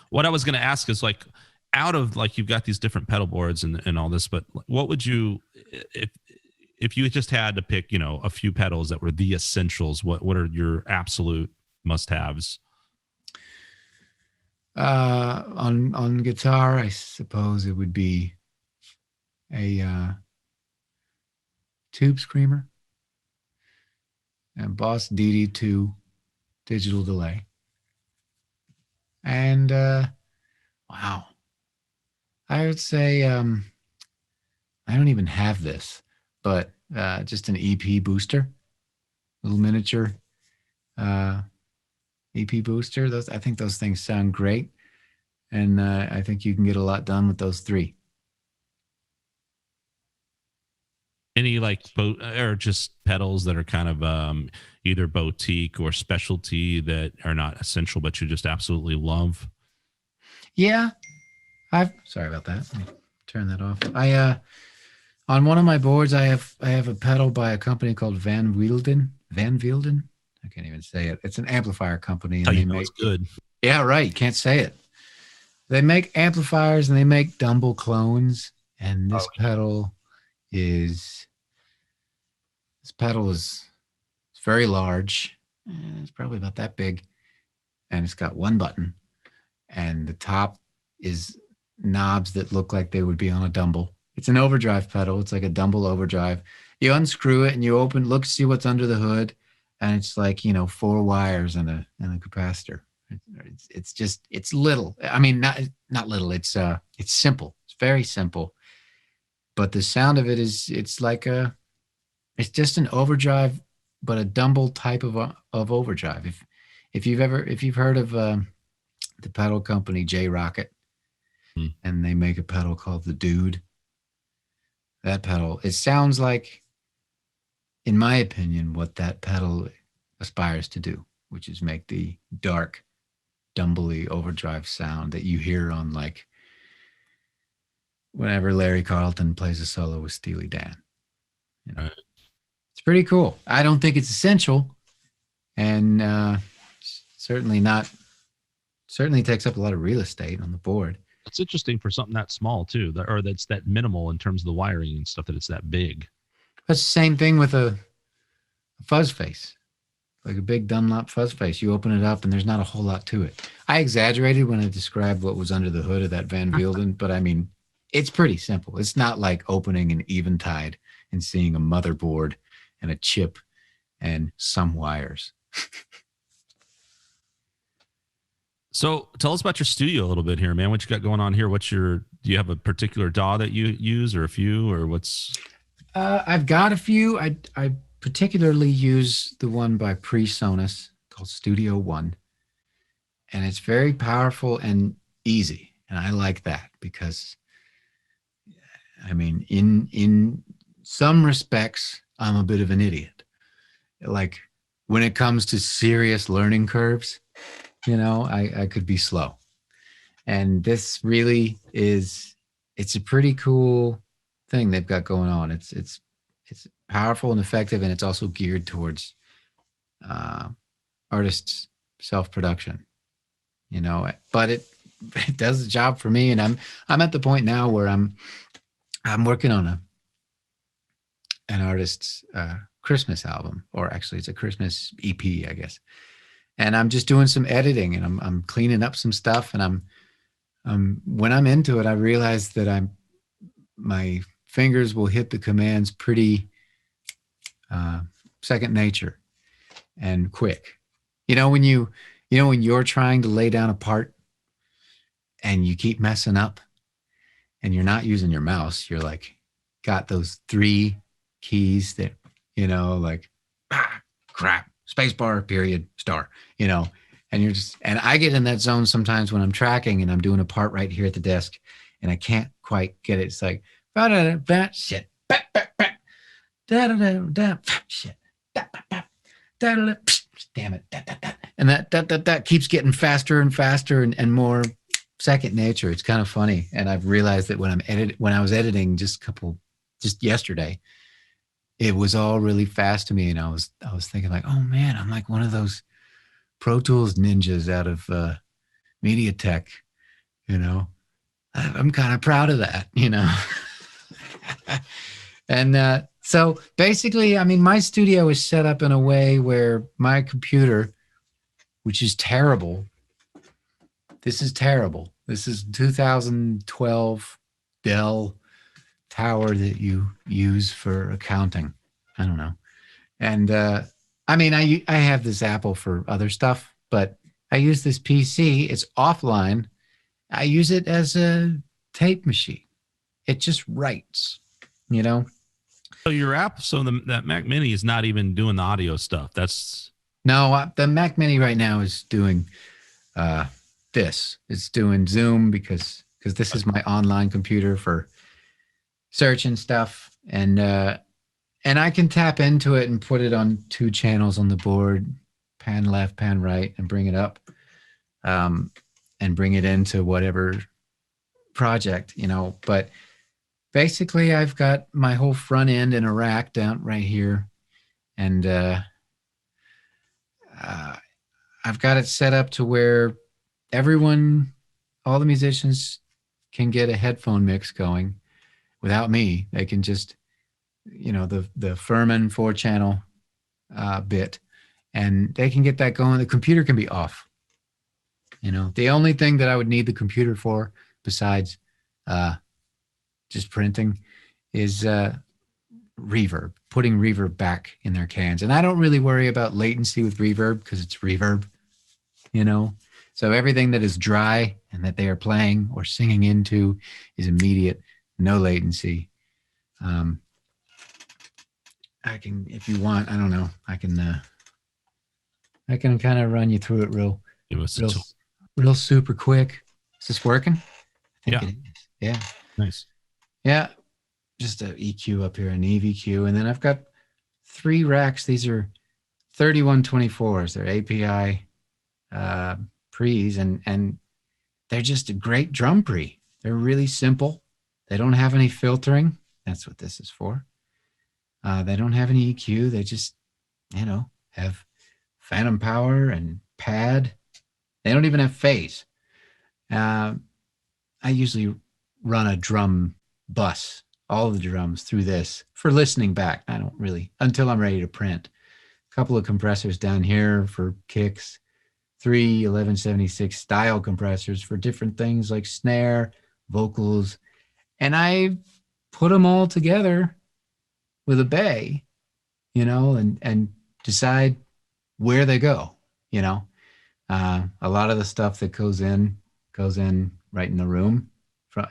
What I was going to ask is, like, out of, like, you've got these different pedal boards and all this, but what would you, if you just had to pick, a few pedals that were the essentials, what are your absolute must-haves? On guitar, I suppose it would be a tube screamer and Boss DD2 digital delay. And wow, I would say I don't even have this, but just an EP booster, little miniature EP booster. I think those things sound great, and I think you can get a lot done with those three. Any like or just pedals that are kind of either boutique or specialty that are not essential, but you just absolutely love? Yeah, sorry about that. Let me turn that off. On one of my boards, I have a pedal by a company called Van Wielden. I can't even say it. It's an amplifier company. And they make good. Yeah, right. You can't say it. They make amplifiers and they make Dumble clones. And this pedal is very large. It's probably about that big. And it's got one button. And the top is knobs that look like they would be on a Dumble. It's an overdrive pedal. It's like a Dumble overdrive. You unscrew it and you see what's under the hood. And it's like, 4 wires and a capacitor. It's little. I mean, not little. It's simple. It's very simple. But the sound of it it's just an overdrive, but a Dumble type of overdrive. If you've heard of the pedal company J Rocket, and they make a pedal called the Dude. That pedal, it sounds like, in my opinion, what that pedal aspires to do, which is make the dark, dumbly overdrive sound that you hear on, like, whenever Larry Carlton plays a solo with Steely Dan. It's pretty cool. I don't think it's essential, and certainly takes up a lot of real estate on the board. It's interesting for something that small too, or that's that minimal in terms of the wiring and stuff, that it's that big. That's the same thing with a fuzz face, like a big Dunlop fuzz face. You open it up and there's not a whole lot to it. I exaggerated when I described what was under the hood of that Van Wielden, but I mean, it's pretty simple. It's not like opening an Eventide and seeing a motherboard and a chip and some wires. So tell us about your studio a little bit here, man. What you got going on here? Do you have a particular DAW that you use, or a few, or what's? I've got a few. I particularly use the one by PreSonus called Studio One, and it's very powerful and easy. And I like that because, I mean, in some respects, I'm a bit of an idiot. Like, when it comes to serious learning curves, I could be slow. And this really it's a pretty cool thing they've got going on. It's powerful and effective, and it's also geared towards artists' self-production, but it does the job for me. And I'm at the point now where I'm working on an artist's Christmas album, or actually it's a Christmas EP, I guess. And I'm just doing some editing, and I'm cleaning up some stuff, and I'm when I'm into it, I realize that my fingers will hit the commands pretty second nature and quick. When you're trying to lay down a part and you keep messing up and you're not using your mouse, you're like got those 3 keys that, like crap, space bar, period, star, and and I get in that zone sometimes when I'm tracking and I'm doing a part right here at the desk and I can't quite get it. It's like, shit, shit, damn it, and that keeps getting faster and faster and more second nature. It's kind of funny, and I've realized that when I was editing just yesterday, it was all really fast to me, and I was thinking like, oh man, I'm like one of those Pro Tools ninjas out of MediaTek, I'm kind of proud of that, and so basically, I mean, my studio is set up in a way where my computer, which is terrible. This is terrible. This is 2012 Dell tower that you use for accounting. I don't know. And I mean, I have this Apple for other stuff, but I use this PC. It's offline. I use it as a tape machine. It just writes, So your app, that Mac Mini is not even doing the audio stuff. No, the Mac Mini right now is doing this. It's doing Zoom because this is my online computer for searching stuff, and I can tap into it and put it on 2 channels on the board, pan left, pan right, and bring it up, and bring it into whatever project, but basically I've got my whole front end in a rack down right here, and I've got it set up to where all the musicians can get a headphone mix going without me. They can just, the Furman 4-channel bit, and they can get that going. The computer can be off. The only thing that I would need the computer for besides just printing is reverb, putting reverb back in their cans. And I don't really worry about latency with reverb because it's reverb, So everything that is dry and that they are playing or singing into is immediate, no latency. I can, if you want, I don't know, I can kind of run you through it real super quick. Is this working? I think it is. Yeah. Nice. Yeah. Just an EQ up here, an EVQ. And then I've got 3 racks. These are 3124s. They're API pre's, and they're just a great drum pre. They're really simple. They don't have any filtering. That's what this is for. They don't have any EQ. They just, have phantom power and pad. They don't even have phase. I usually run a drum bus, all of the drums through this for listening back. I don't really, until I'm ready to print. A couple of compressors down here for kicks, 3 1176 style compressors for different things like snare, vocals, and I put them all together with a bay, and decide where they go. A lot of the stuff that goes in right in the room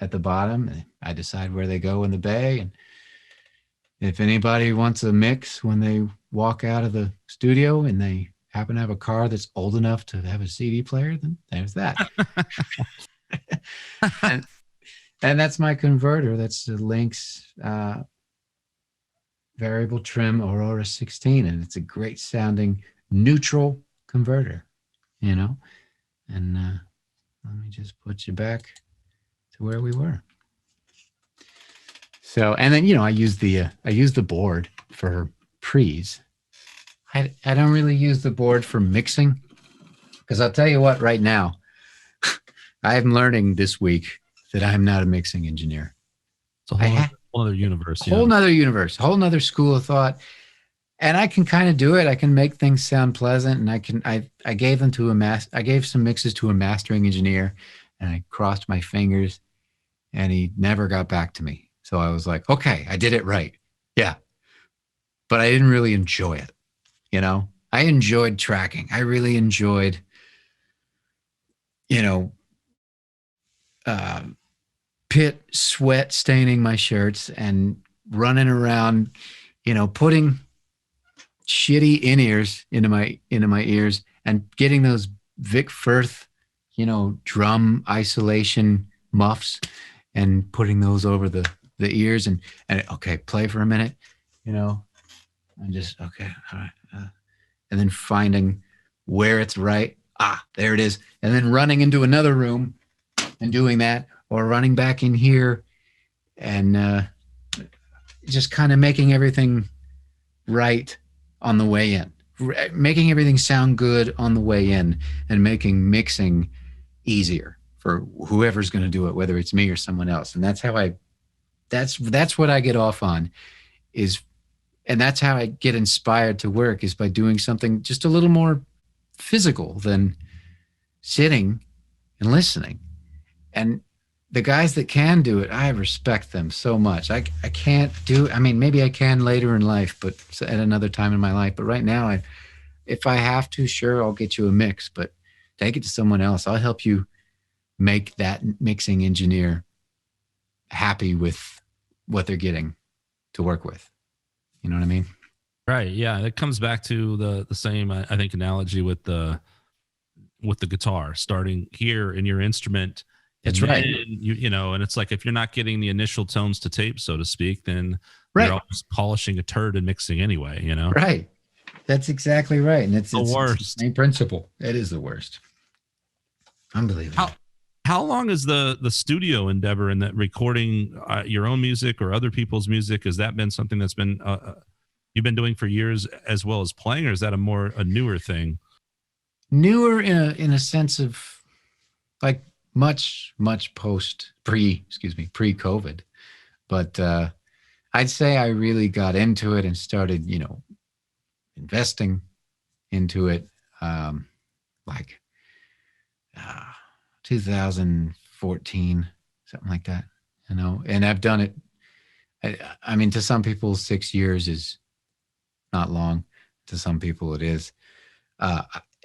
at the bottom. I decide where they go in the bay, and if anybody wants a mix when they walk out of the studio and they happen to have a car that's old enough to have a CD player, then there's that. and that's my converter. That's the Lynx variable trim Aurora 16, and it's a great sounding neutral converter, and let me just put you back to where we were. So, and then I use the board for pre's. I don't really use the board for mixing, because I'll tell you what, right now, I'm learning this week that I'm not a mixing engineer. It's a whole other universe. Whole nother universe, whole nother school of thought. And I can kind of do it. I can make things sound pleasant. And I gave them to I gave some mixes to a mastering engineer, and I crossed my fingers, and he never got back to me. So I was like, okay, I did it right. Yeah. But I didn't really enjoy it. You know, I enjoyed tracking. I really enjoyed, you know, pit sweat staining my shirts and running around, you know, putting shitty in-ears into my ears and getting those Vic Firth, you know, drum isolation muffs and putting those over the ears and okay, play for a minute, you know, and just okay, all right, and then finding where it's right. There it is, and then running into another room and doing that, or running back in here and just kind of making everything right on the way in, making everything sound good on the way in, and making mixing easier for whoever's going to do it, whether it's me or someone else. And that's how that's what I get off on and that's how I get inspired to work, is by doing something just a little more physical than sitting and listening. And the guys that can do it, I respect them so much. I can't do it. I mean, maybe I can later in life, but at another time in my life. But right now, if I have to, sure, I'll get you a mix, but take it to someone else. I'll help you make that mixing engineer happy with what they're getting to work with. You know what I mean? Right. Yeah. It comes back to the same, I think, analogy with the guitar, starting here in your instrument. That's right. You know, and it's like, if you're not getting the initial tones to tape, so to speak, then you're always polishing a turd and mixing anyway, you know? Right. That's exactly right. And it's worst. It's the same principle. It is the worst. Unbelievable. How long is the studio endeavor and that recording your own music or other people's music? Has that been something that's been you've been doing for years as well as playing, or is that a newer thing? Newer in a sense of like much pre-COVID, but I'd say I really got into it and started, you know, investing into it like 2014, something like that, you know. And I've done it, I mean, to some people 6 years is not long, to some people it is,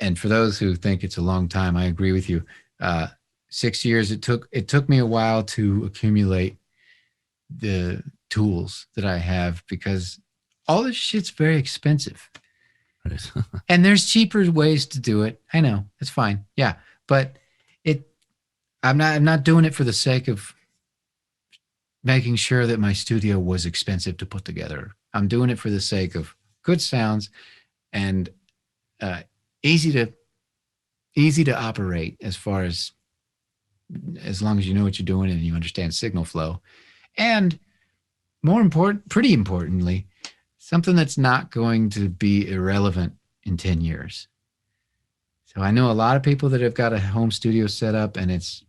and for those who think it's a long time, I agree with you. 6 years, it took me a while to accumulate the tools that I have, because all this shit's very expensive. Right. And there's cheaper ways to do it. I know, it's fine. Yeah. But I'm not doing it for the sake of making sure that my studio was expensive to put together. I'm doing it for the sake of good sounds and easy to operate, as long as you know what you're doing and you understand signal flow. And pretty importantly, something that's not going to be irrelevant in 10 years. So I know a lot of people that have got a home studio set up, and it's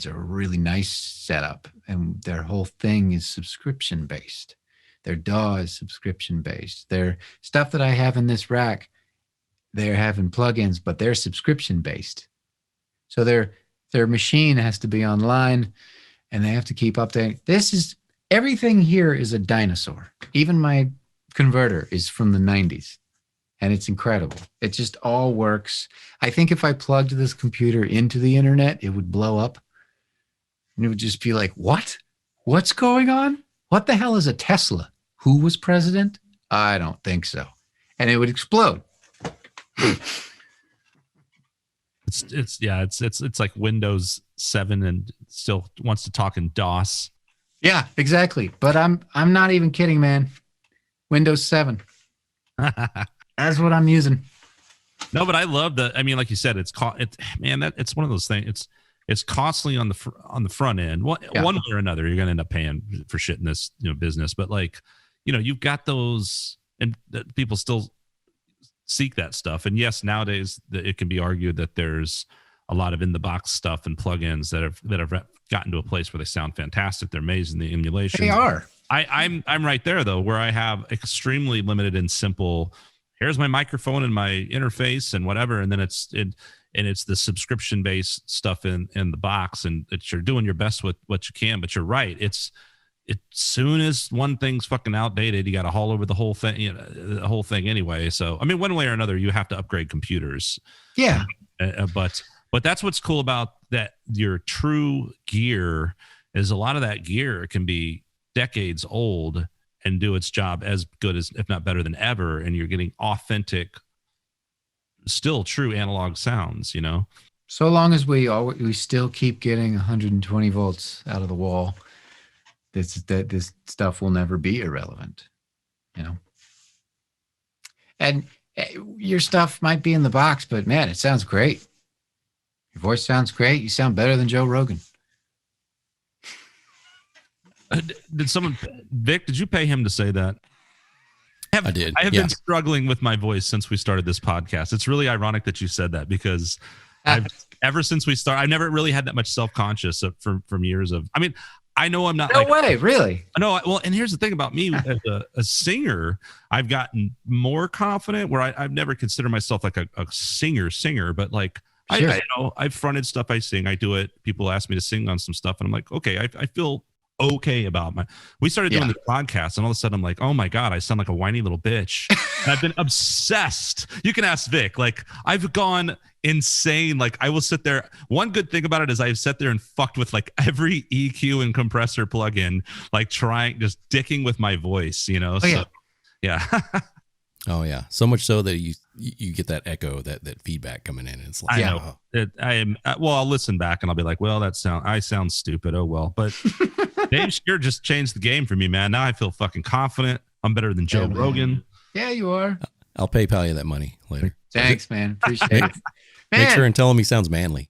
a really nice setup, and their whole thing is subscription based. Their DAW is subscription based. Their stuff that I have in this rack, they're having plugins, but they're subscription based. So their machine has to be online, and they have to keep updating. Everything here is a dinosaur. Even my converter is from the 90s. And it's incredible. It just all works. I think if I plugged this computer into the internet, it would blow up. And it would just be like, what? What's going on? What the hell is a Tesla? Who was president? I don't think so. And it would explode. It's like Windows 7 and still wants to talk in DOS. Yeah, exactly. But I'm not even kidding, man. Windows 7. That's what I'm using. No, but I love that. I mean, like you said, it's one of those things. It's costly on the front end. One way or another, you're going to end up paying for shit in this, you know, business. But like, you know, you've got those, and people still seek that stuff. And yes, nowadays it can be argued that there's a lot of in the box stuff and plugins that have gotten to a place where they sound fantastic. They're amazing. The emulation. They are. I'm right there though, where I have extremely limited and simple. Here's my microphone and my interface and whatever, and then it's the subscription based stuff in the box, and you're doing your best with what you can. But you're right, it's soon as one thing's fucking outdated, you got to haul over the whole thing, the whole thing anyway. So I mean, one way or another, you have to upgrade computers. Yeah, but that's what's cool about that. Your true gear is a lot of that gear can be decades old and do its job as good as, if not better than ever, and you're getting authentic, still true analog sounds, you know. So long as we still keep getting 120 volts out of the wall, this stuff will never be irrelevant, you know. And your stuff might be in the box, but man, it sounds great. Your voice sounds great. You sound better than Joe Rogan. Did someone, Vic, did you pay him to say that? I did. I have been struggling with my voice since we started this podcast. It's really ironic that you said that, because ever since we started, I never really had that much self-conscious from years of, I mean, I know I'm not. No way, really? No, well, and here's the thing about me as a singer, I've gotten more confident where I've never considered myself like a singer, but like, Sure. I've fronted stuff I sing. I do it. People ask me to sing on some stuff, and I'm like, okay, I feel okay about we started doing this podcast, and all of a sudden I'm like, oh my God, I sound like a whiny little bitch. And I've been obsessed. You can ask Vic. Like, I've gone insane. Like, I will sit there. One good thing about it is I've sat there and fucked with like every EQ and compressor plugin, like just dicking with my voice, you know? Yeah. Oh yeah. So much so that you get that echo, that feedback coming in. And it's like, I know. Well, I'll listen back and I'll be like, well, I sound stupid. Oh well. But Dave Scher just changed the game for me, man. Now I feel fucking confident. I'm better than Joe Rogan. Yeah, you are. I'll PayPal you that money later. Thanks, man. Appreciate it. Make sure and tell him he sounds manly.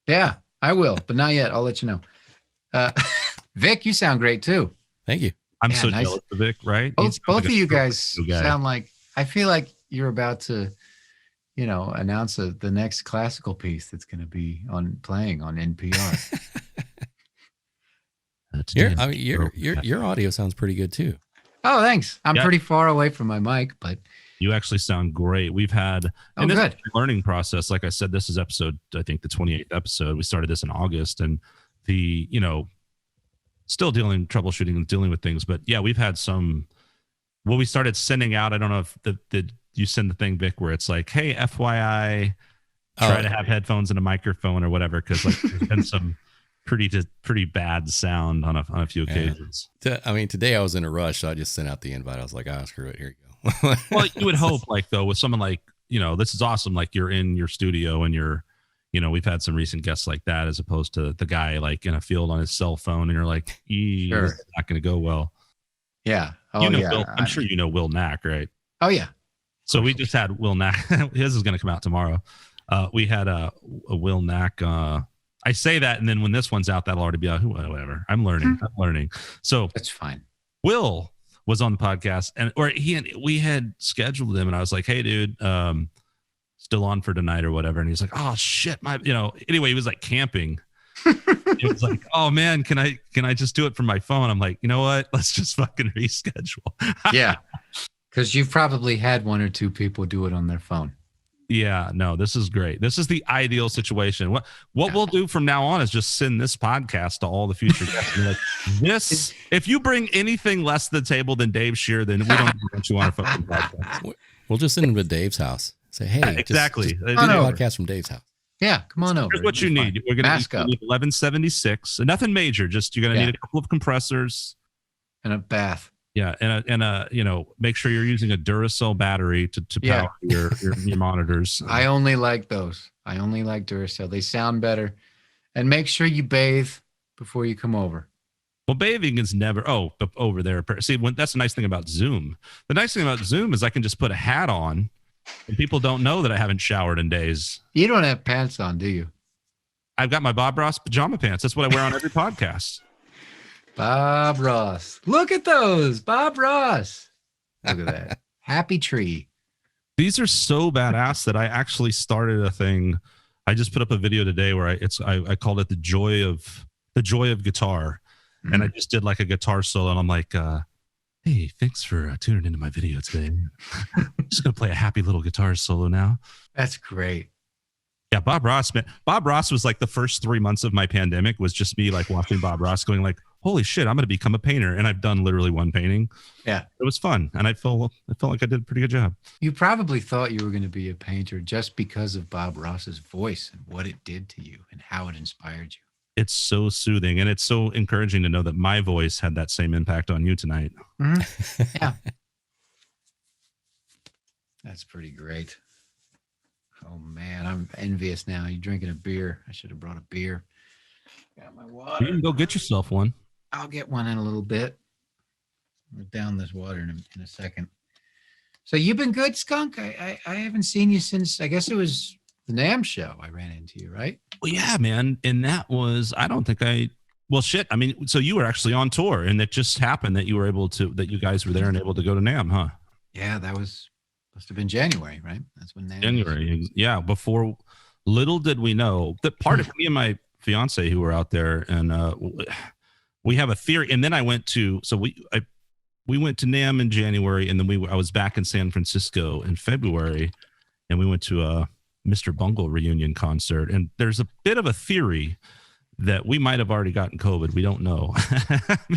Yeah, I will, but not yet. I'll let you know. Vic, you sound great too. Thank you. I'm so jealous of Vic, right? Both of you guys sound like, I feel like you're about to, you know, announce the next classical piece that's going to be playing on NPR. Your audio sounds pretty good too. Oh, thanks. I'm pretty far away from my mic, but you actually sound great. We've had this is a learning process. Like I said, this is episode, I think the 28th episode. We started this in August, and still troubleshooting and dealing with things. But yeah, we've had some. Well, we started sending out. I don't know if you send the thing, Vic, where it's like, hey, FYI, try to have headphones and a microphone or whatever, because like there's been some pretty bad sound on a few occasions. I mean, today I was in a rush, so I just sent out the invite. I was like, screw it, here you go. Well, you would hope, like, though, with someone like, this is awesome. Like, you're in your studio and we've had some recent guests like that, as opposed to the guy like in a field on his cell phone, and you're like, sure, it's not going to go well. Yeah. Will, I'm sure you know Will Knack, right? Oh yeah. So we just had Will Knack. His is going to come out tomorrow. We had a Will Knack. I say that, and then when this one's out, that'll already be out. Whatever. I'm learning. So that's fine. Will was on the podcast, we had scheduled him, and I was like, hey, dude, still on for tonight or whatever. And he's like, oh shit, anyway, he was like camping. It was like, oh man, can I just do it from my phone? I'm like, you know what? Let's just fucking reschedule. Yeah. Because you've probably had one or two people do it on their phone. Yeah, no, this is great. This is the ideal situation. What we'll do from now on is just send this podcast to all the future guests. Like, if you bring anything less to the table than Dave Scher, then we don't want you on a fucking podcast. We'll just send him to Dave's house. Say, hey, exactly. Just do a podcast from Dave's house. Yeah, come on over. Here's what you need. We're going to need 1176. Nothing major. Just you're going to need a couple of compressors and a bath. Yeah, and make sure you're using a Duracell battery to power your monitors. I only like those. I only like Duracell. They sound better. And make sure you bathe before you come over. Well, bathing is never over there. See, that's the nice thing about Zoom. The nice thing about Zoom is I can just put a hat on, and people don't know that I haven't showered in days. You don't have pants on, do you? I've got my Bob Ross pajama pants. That's what I wear on every podcast. Bob Ross. Look at those. Bob Ross. Look at that. Happy tree. These are so badass that I actually started a thing I just put up a video today where I called it the joy of guitar, and I just did like a guitar solo, and I'm like, hey, thanks for tuning into my video today. I'm just gonna play a happy little guitar solo now. That's great. Yeah, Bob Ross, man. Bob Ross was like the first 3 months of my pandemic was just me like watching Bob Ross going like, holy shit, I'm going to become a painter. And I've done literally one painting. Yeah. It was fun. And I felt like I did a pretty good job. You probably thought you were going to be a painter just because of Bob Ross's voice and what it did to you and how it inspired you. It's so soothing. And it's so encouraging to know that my voice had that same impact on you tonight. Mm-hmm. Yeah. That's pretty great. Oh man, I'm envious now. You're drinking a beer. I should have brought a beer. Got my water. You can go get yourself one. I'll get one in a little bit. We'll down this water in a second. So you've been good, Skunk? I haven't seen you since, I guess it was the NAMM show I ran into you, right? Well, yeah, man. And that was, well, shit. I mean, so you were actually on tour and it just happened that you guys were there and able to go to NAMM, huh? Yeah, must have been January, right? That's when NAMM January. Yeah. Before, little did we know that part of me and my fiance who were out there, and we have a theory. And then we went to NAMM in January, and then I was back in San Francisco in February, and we went to a Mr. Bungle reunion concert. And there's a bit of a theory that we might have already gotten COVID. We don't know.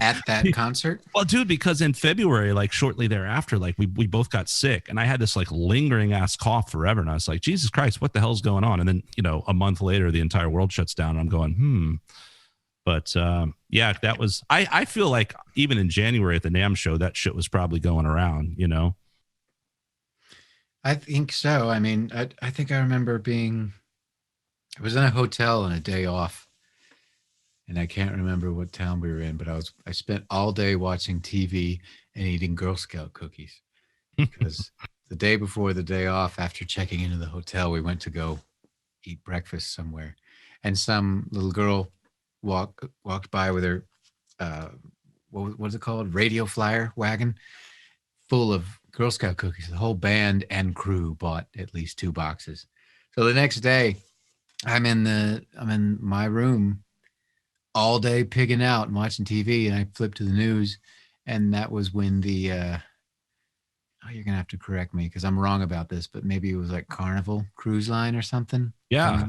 At that concert? Well, dude, because in February, like shortly thereafter, like we both got sick, and I had this like lingering ass cough forever. And I was like, Jesus Christ, what the hell's going on? And then, a month later, the entire world shuts down, and I'm going, But yeah, that was, I feel like even in January at the NAMM show, that shit was probably going around, I think so. I mean, I think I remember I was in a hotel on a day off. And I can't remember what town we were in, but I spent all day watching TV and eating Girl Scout cookies. Because the day before the day off, after checking into the hotel, we went to go eat breakfast somewhere. And some little girl walked by with her, what is it called? Radio flyer wagon full of Girl Scout cookies. The whole band and crew bought at least 2 boxes. So the next day, I'm in my room all day pigging out and watching TV, and I flipped to the news, and that was when you're gonna have to correct me because I'm wrong about this, but maybe it was like Carnival Cruise Line or something. Yeah.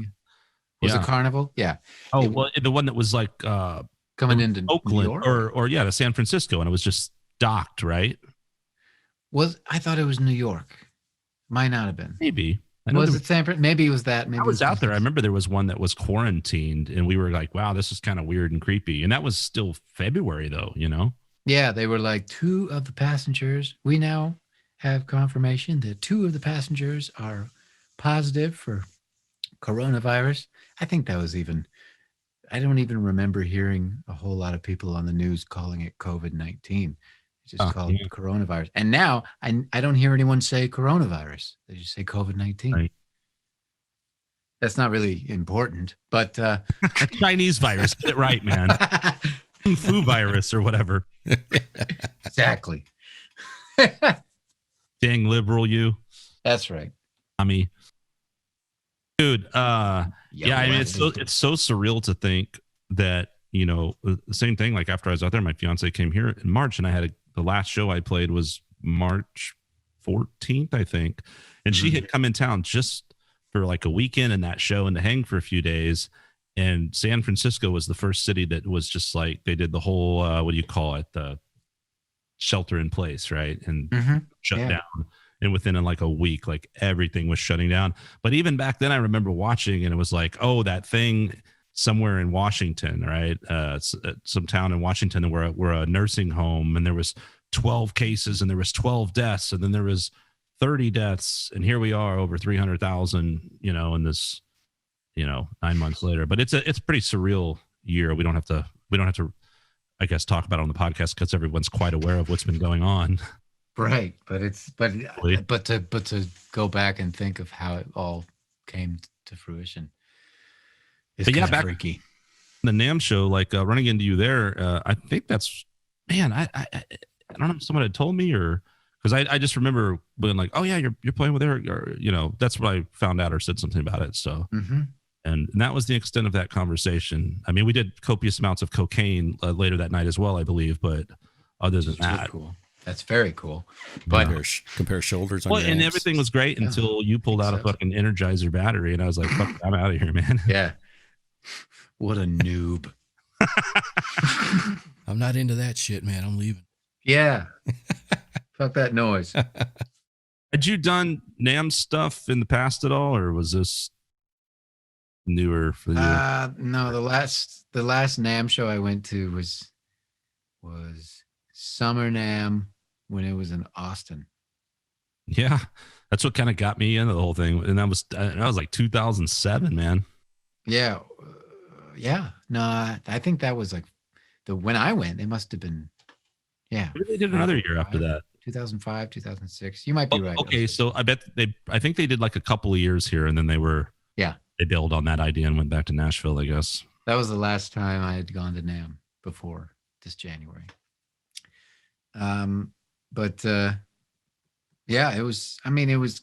Was it Carnival? Yeah. Oh, well, the one that was like coming into Oakland or to San Francisco, and it was just docked, right? I thought it was New York. Might not have been. Maybe. Was it San Francisco? Maybe it was that. Maybe I was out there. I remember there was one that was quarantined, and we were like, wow, this is kind of weird and creepy. And that was still February, though, Yeah, they were like 2 of the passengers. We now have confirmation that 2 of the passengers are positive for coronavirus. I think that was I don't even remember hearing a whole lot of people on the news calling it COVID-19. Just called coronavirus. And now I don't hear anyone say coronavirus. They just say COVID-19. Right. That's not really important, but Chinese virus. Get it right, man. Kung Fu virus or whatever. Exactly. Dang liberal, you. That's right. I mean, dude. Yeah, I mean, it's so surreal to think that the same thing. Like after I was out there, my fiance came here in March, and I had the last show I played was March 14th, I think. And she had come in town just for like a weekend in that show and to hang for a few days. And San Francisco was the first city that was just like, they did the whole, what do you call it? The shelter in place, right? And shut down. And within like a week, like everything was shutting down. But even back then I remember watching, and it was like, oh, that thing somewhere in Washington, right? Some town in Washington, and we're a nursing home, and there was 12 cases, and there was 12 deaths, and then there was 30 deaths, and here we are over 300,000, in this, 9 months later. But it's a pretty surreal year. We don't have to, I guess, talk about it on the podcast because everyone's quite aware of what's been going on. Right, but to go back and think of how it all came to fruition. It's back freaky. The NAMM show, like running into you there, I think that's, man, I don't know if someone had told me, or because I just remember being like, oh yeah, you're playing with Eric, or that's what I found out or said something about it. So And that was the extent of that conversation. I mean, we did copious amounts of cocaine later that night as well, I believe. But other than that, cool. That's very cool. But compare shoulders on your and amps. everything was great until you pulled out a fucking Energizer battery, and I was like, "Fuck, I'm out of here, man." Yeah. What a noob. I'm not into that shit, man. I'm leaving. Yeah. Fuck that noise. Had you done NAMM stuff in the past at all, or was this newer for you? No, the last NAMM show I went to was Summer NAMM when it was in Austin. Yeah, that's what kind of got me into the whole thing, and that was like 2007, man. Yeah, yeah. No, I think that was like when I went. It must have been, yeah. Maybe they did another year after that. 2005, 2006. You might be right. Okay, so I think they did like a couple of years here, and then they built on that idea and went back to Nashville, I guess. That was the last time I had gone to NAMM before this January. But yeah, it was. I mean, it was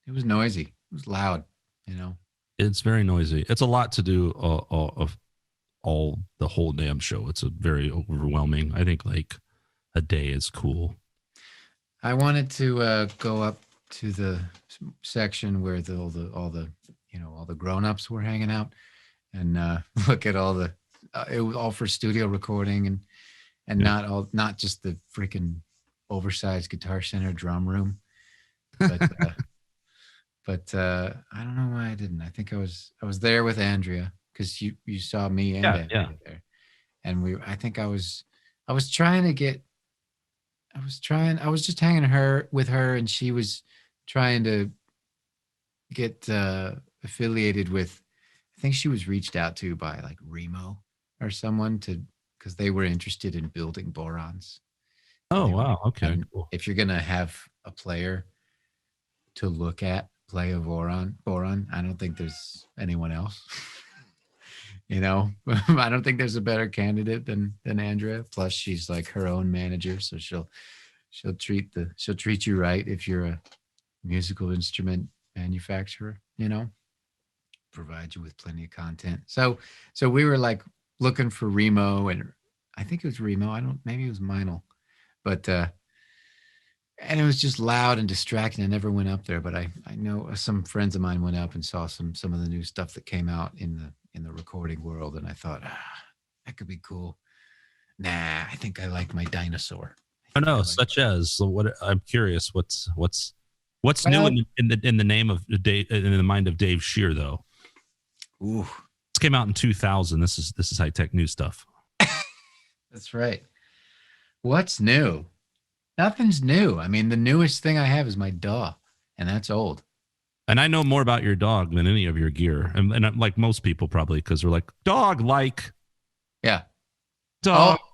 noisy. It was loud. You know, it's very noisy. It's a lot to do of all the whole NAMM show. It's a very overwhelming. I think like a day is cool. I wanted to go up to the section where all the grown-ups were hanging out, and look at all the it was all for studio recording and not just the freaking oversized Guitar Center drum room, but I don't know why I didn't. I think I was there with Andrea because you saw me and Andrea there, and I was just hanging with her, and she was trying to get affiliated with, I think she was reached out to by like Remo or someone because they were interested in building borons. Oh, wow. Okay. Cool. If you're going to have a player to look at play a boron, I don't think there's anyone else. You know, I don't think there's a better candidate than Andrea. Plus, she's like her own manager, so she'll treat you right if you're a musical instrument manufacturer. You know, provide you with plenty of content. So we were like looking for Remo, and I think it was Remo. Maybe it was Meinl, but and it was just loud and distracting. I never went up there, but I know some friends of mine went up and saw some of the new stuff that came out in the recording world, and I thought that could be cool. Nah, I think I like my dinosaur. I know, such as. So what? I'm curious. What's new in the name of Dave, in the mind of Dave Scher, though? Ooh, this came out in 2000. This is high tech new stuff. That's right. What's new? Nothing's new. I mean, the newest thing I have is my DAW, and that's old. And I know more about your dog than any of your gear, and like most people probably, because they're like dog, like, yeah, dog. Oh,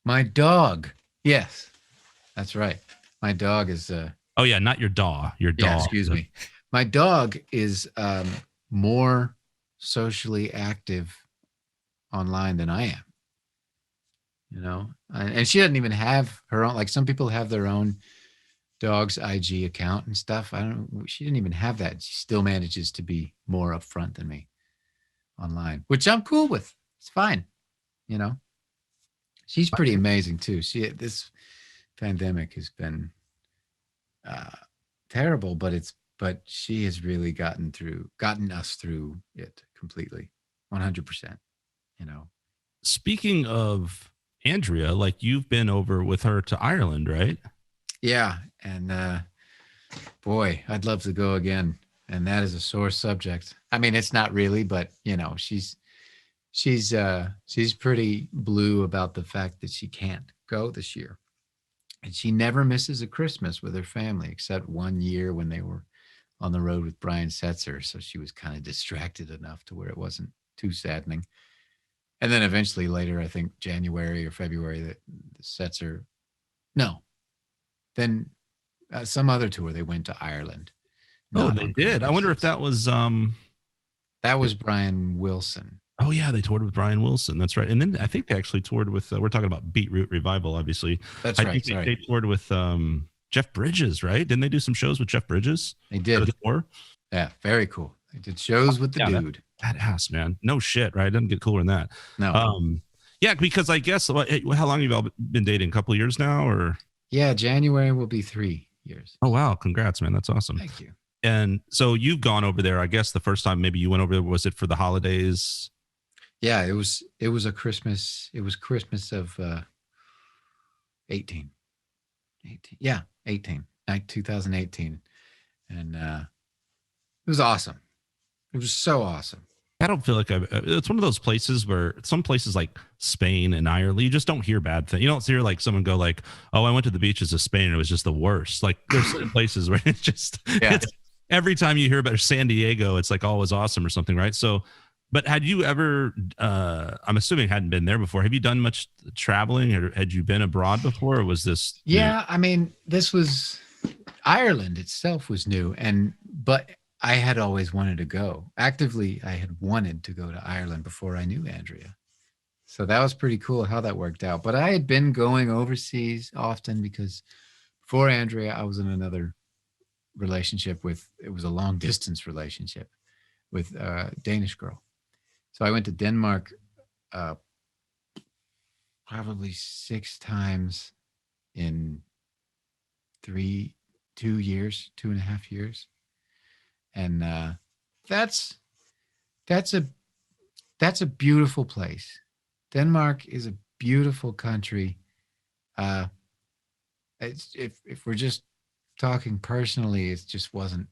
my dog. Yes, that's right. My dog is. Oh yeah, not your dog. Your dog. Yeah, excuse me. My dog is more socially active online than I am. You know, and she doesn't even have her own. Like some people have their own dog's IG account and stuff. She didn't even have that. She still manages to be more upfront than me online, which I'm cool with. It's fine. You know, she's pretty amazing too. This pandemic has been terrible, but she has really gotten us through it completely, 100%. You know, speaking of Andrea, like you've been over with her to Ireland, right? Yeah, and boy, I'd love to go again. And that is a sore subject. I mean, it's not really, but you know, she's pretty blue about the fact that she can't go this year. And she never misses a Christmas with her family, except one year when they were on the road with Brian Setzer. So she was kind of distracted enough to where it wasn't too saddening. And then eventually later, I think January or February, the Setzer, no. Then some other tour, they went to Ireland. Oh, they did. I wonder if that was Brian Wilson. Oh yeah, they toured with Brian Wilson. That's right. And then I think they actually toured with. We're talking about Beetroot Revival, obviously. That's right. I think they toured with Jeff Bridges, right? Didn't they do some shows with Jeff Bridges? They did. Tour? Yeah, very cool. I did shows with the dude. Badass, man. No shit, right? It doesn't get cooler than that. No. Yeah, because I guess how long have you all been dating? A couple of years now, or? Yeah, January will be 3 years. Oh wow, congrats, man. That's awesome. Thank you. And so you've gone over there. I guess the first time maybe you went over there, was it for the holidays? Yeah, it was a Christmas. It was Christmas of 18. 2018. And it was awesome. It was so awesome. I don't feel like it's one of those places where some places like Spain and Ireland, you just don't hear bad things. You don't hear like someone go like, oh, I went to the beaches of Spain and it was just the worst. Like there's certain places where it's just, it's, every time you hear about San Diego, it's like always awesome or something, right? So, but had you ever, I'm assuming hadn't been there before. Have you done much traveling, or had you been abroad before, or was this? Yeah, I mean, this was, Ireland itself was new, but I had always wanted to go. Actively, I had wanted to go to Ireland before I knew Andrea. So that was pretty cool how that worked out. But I had been going overseas often because before Andrea, I was in another relationship it was a long distance relationship with a Danish girl. So I went to Denmark probably 6 times in 2.5 years. And that's a beautiful place. Denmark is a beautiful country. If we're just talking personally, it just wasn't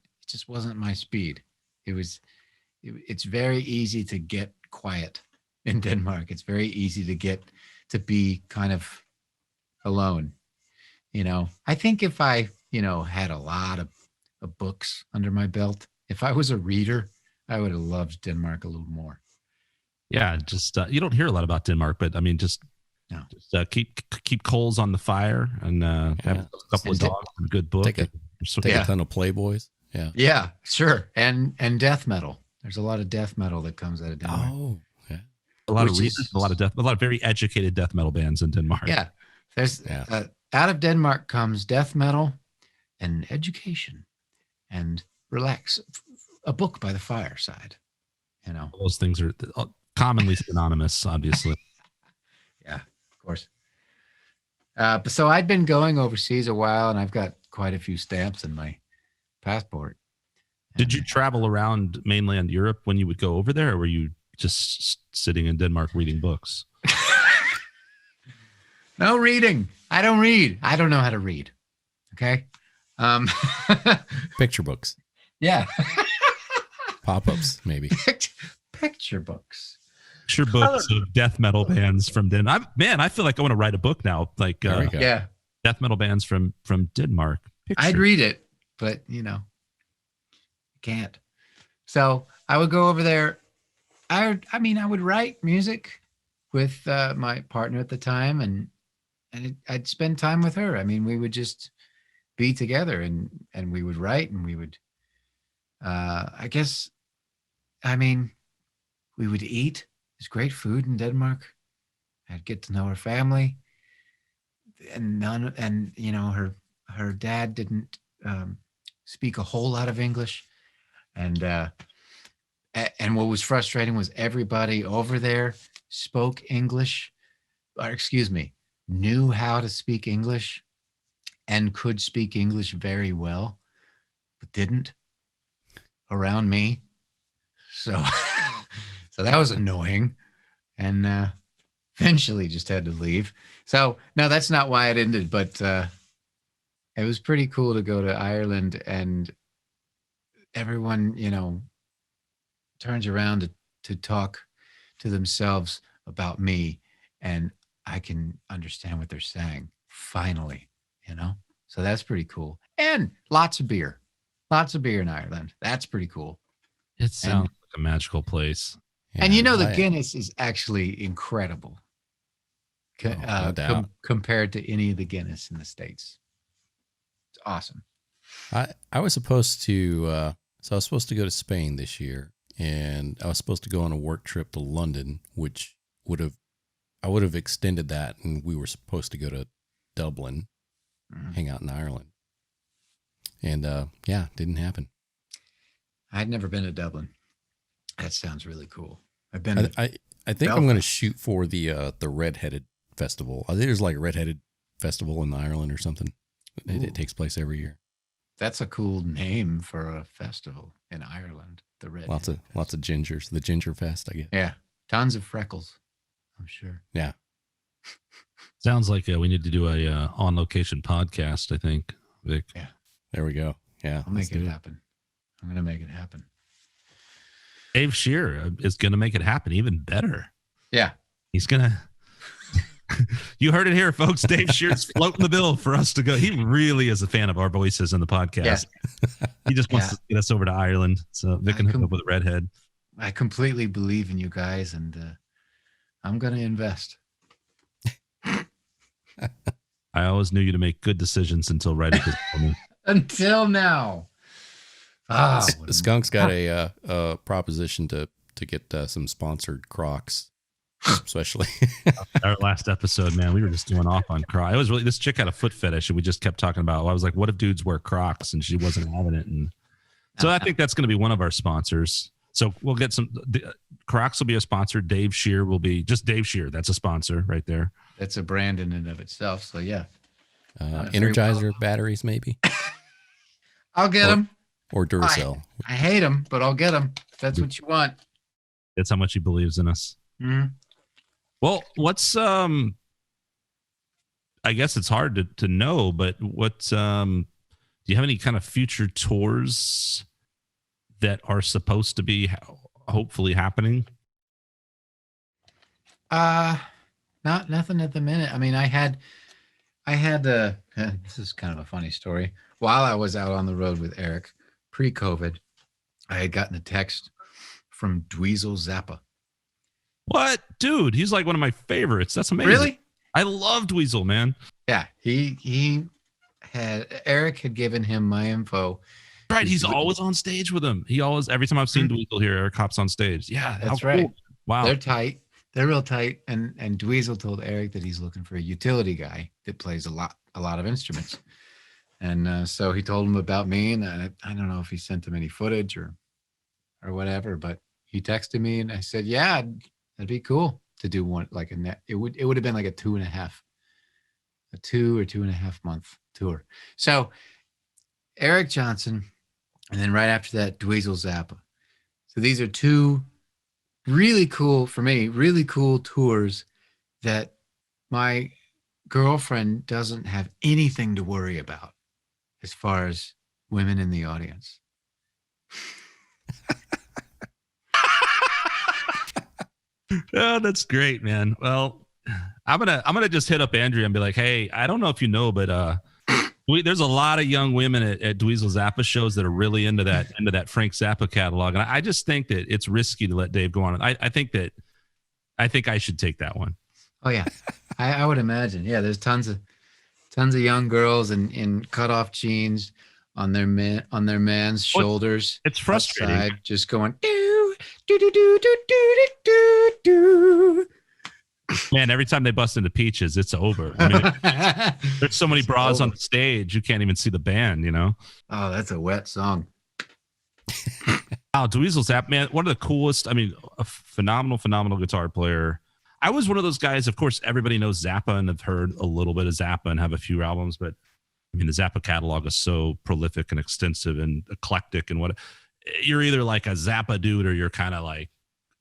my speed. It's very easy to get quiet in Denmark. It's very easy to be kind of alone. I think if I had a lot of books under my belt, if I was a reader, I would have loved Denmark a little more. Yeah, just you don't hear a lot about Denmark, but I mean, just keep coals on the fire and have a couple of dogs and a good book. Take a ton of Playboys. Yeah, sure. And death metal. There's a lot of death metal that comes out of Denmark. Oh, yeah. A lot of very educated death metal bands in Denmark. Yeah, there's out of Denmark comes death metal and education and relax. A book by the fireside. Those things are commonly synonymous, obviously. Yeah, of course. But so I'd been going overseas a while, and I've got quite a few stamps in my passport. Did you travel around mainland Europe when you would go over there, or were you just sitting in Denmark reading books? No reading. I don't read. I don't know how to read. Okay. Picture books. Yeah. Pop-ups, maybe. Picture books. Picture books of death metal bands from Denmark. Man, I feel like I want to write a book now. Like, death metal bands from Denmark. I'd read it, but can't. So I would go over there. I would write music with my partner at the time, and I'd spend time with her. I mean, we would just be together, and we would write, and we would, we would eat. There's great food in Denmark. I'd get to know her family, and her dad didn't speak a whole lot of English, and what was frustrating was everybody over there spoke English, knew how to speak English, and could speak English very well, but didn't around me. So that was annoying, and eventually just had to leave. So no, that's not why it ended, but it was pretty cool to go to Ireland, and everyone, turns around to talk to themselves about me, and I can understand what they're saying finally, so that's pretty cool. And lots of beer in Ireland. That's pretty cool. It sounds like a magical place. Yeah, and the Guinness is actually incredible compared to any of the Guinness in the States. It's awesome. I was supposed to go to Spain this year, and I was supposed to go on a work trip to London, which I would have extended that, and we were supposed to go to Dublin, hang out in Ireland. And didn't happen. I'd never been to Dublin. That sounds really cool. I've been. I think I'm going to shoot for the Redheaded Festival. I think there's like a Redheaded Festival in Ireland or something. It takes place every year. That's a cool name for a festival in Ireland. The Redhead. Lots of gingers. The Ginger Fest, I guess. Yeah, tons of freckles. I'm sure. Yeah. Sounds like we need to do a on location podcast. I think, Vic. Yeah. There we go. Yeah, I'll make it happen. I'm gonna make it happen. Dave Scher is gonna make it happen even better. Yeah, he's gonna. You heard it here, folks. Dave Scher's floating the bill for us to go. He really is a fan of our voices in the podcast. Yeah. He just wants to get us over to Ireland. So Vic can hook up with Redhead. I completely believe in you guys, and I'm going to invest. I always knew you to make good decisions until right at this moment. Until now. Skunk's got a proposition to get some sponsored Crocs. Especially our last episode, man, we were just doing off on Crocs. It was really, this chick had a foot fetish and we just kept talking about, I was like, what if dudes wear Crocs? And she wasn't having it. And so I think that's going to be one of our sponsors. So we'll get Crocs will be a sponsor. Dave Scher will be just Dave Scher. That's a sponsor right there. That's a brand in and of itself. So yeah. Energizer batteries, maybe. I'll get them. Or Duracell. I hate them, but I'll get them. If that's what you want. That's how much he believes in us. Mm-hmm. Well, what's I guess it's hard to know, but what do you have any kind of future tours that are supposed to be hopefully happening? Nothing at the minute. I mean, I had this is kind of a funny story. While I was out on the road with Eric pre-COVID, I had gotten a text from Dweezil Zappa. What? Dude, he's like one of my favorites. That's amazing. Really? I love Dweezil, man. Yeah, Eric had given him my info. Right, he's always on stage with him. Every time I've seen Dweezil here, Eric hops on stage. Yeah, that's right. Cool. Wow. They're tight. They're real tight. And Dweezil told Eric that he's looking for a utility guy that plays a lot of instruments. And so he told him about me, and I don't know if he sent him any footage or whatever, but he texted me and I said, yeah, that'd be cool to do one, like it would have been like a 2 or 2.5 month tour. So Eric Johnson, and then right after that, Dweezil Zappa. So these are two really cool, for me, really cool tours that my girlfriend doesn't have anything to worry about as far as women in the audience. Oh, that's great, man. Well, I'm gonna just hit up Andrea and be like, hey, I don't know if you know, but there's a lot of young women at Dweezil Zappa shows that are really into that Frank Zappa catalog, and I just think that it's risky to let Dave go on. I think I should take that one. Oh yeah, I would imagine. Yeah, there's tons of young girls in cutoff jeans on their man's shoulders. It's frustrating. Outside, just going do do do do do do do do. Man, every time they bust into Peaches, it's over. I mean, there's so many bras on the stage, you can't even see the band, you know? Oh, that's a wet song. Wow, Dweezil Zappa, man, one of the coolest. I mean, a phenomenal guitar player. I was one of those guys, of course, everybody knows Zappa and have heard a little bit of Zappa and have a few albums, but I mean, the Zappa catalog is so prolific and extensive and eclectic, and you're either like a Zappa dude or you're kind of like,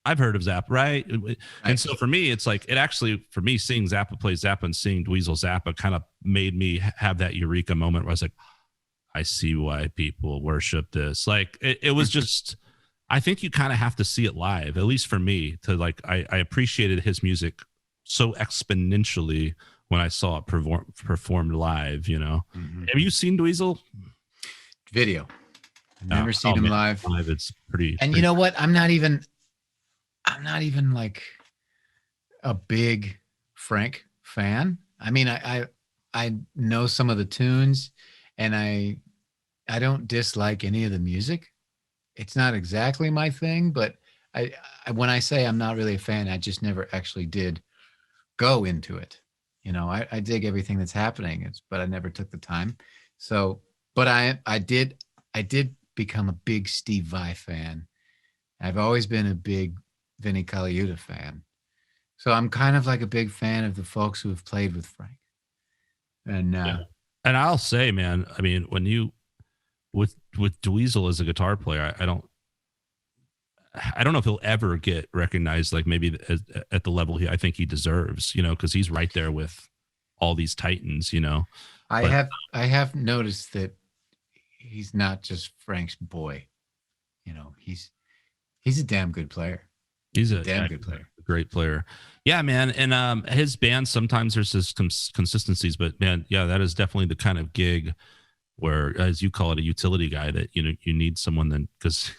I've heard of Zappa, right? And so for me, it's like, for me, seeing Zappa play Zappa and seeing Dweezil Zappa kind of made me have that eureka moment where I was like, I see why people worship this. Like, it was just, I think you kind of have to see it live, at least for me, to like, I appreciated his music so exponentially when I saw it performed live, you know? Mm-hmm. Have you seen Dweezil? Video. I've never seen him live. It's pretty. And you know what? I'm not even like a big Frank fan. I mean, I know some of the tunes, and I don't dislike any of the music. It's not exactly my thing, but I when I say I'm not really a fan, I just never actually did go into it. You know, I dig everything that's happening, but I never took the time. So, but I did become a big Steve Vai fan. I've always been a big Vinnie Colaiuta fan. So I'm kind of like a big fan of the folks who have played with Frank. And and I'll say, man, I mean, when you with Dweezil as a guitar player, I don't know if he'll ever get recognized like maybe at the level I think he deserves, you know, because he's right there with all these titans, you know. I have noticed that he's not just Frank's boy. You know, he's a damn good player. He's a damn good player. Great player. Yeah, man. And his band, sometimes there's this consistencies, but man, yeah, that is definitely the kind of gig where, as you call it, a utility guy that, you know, you need someone then, because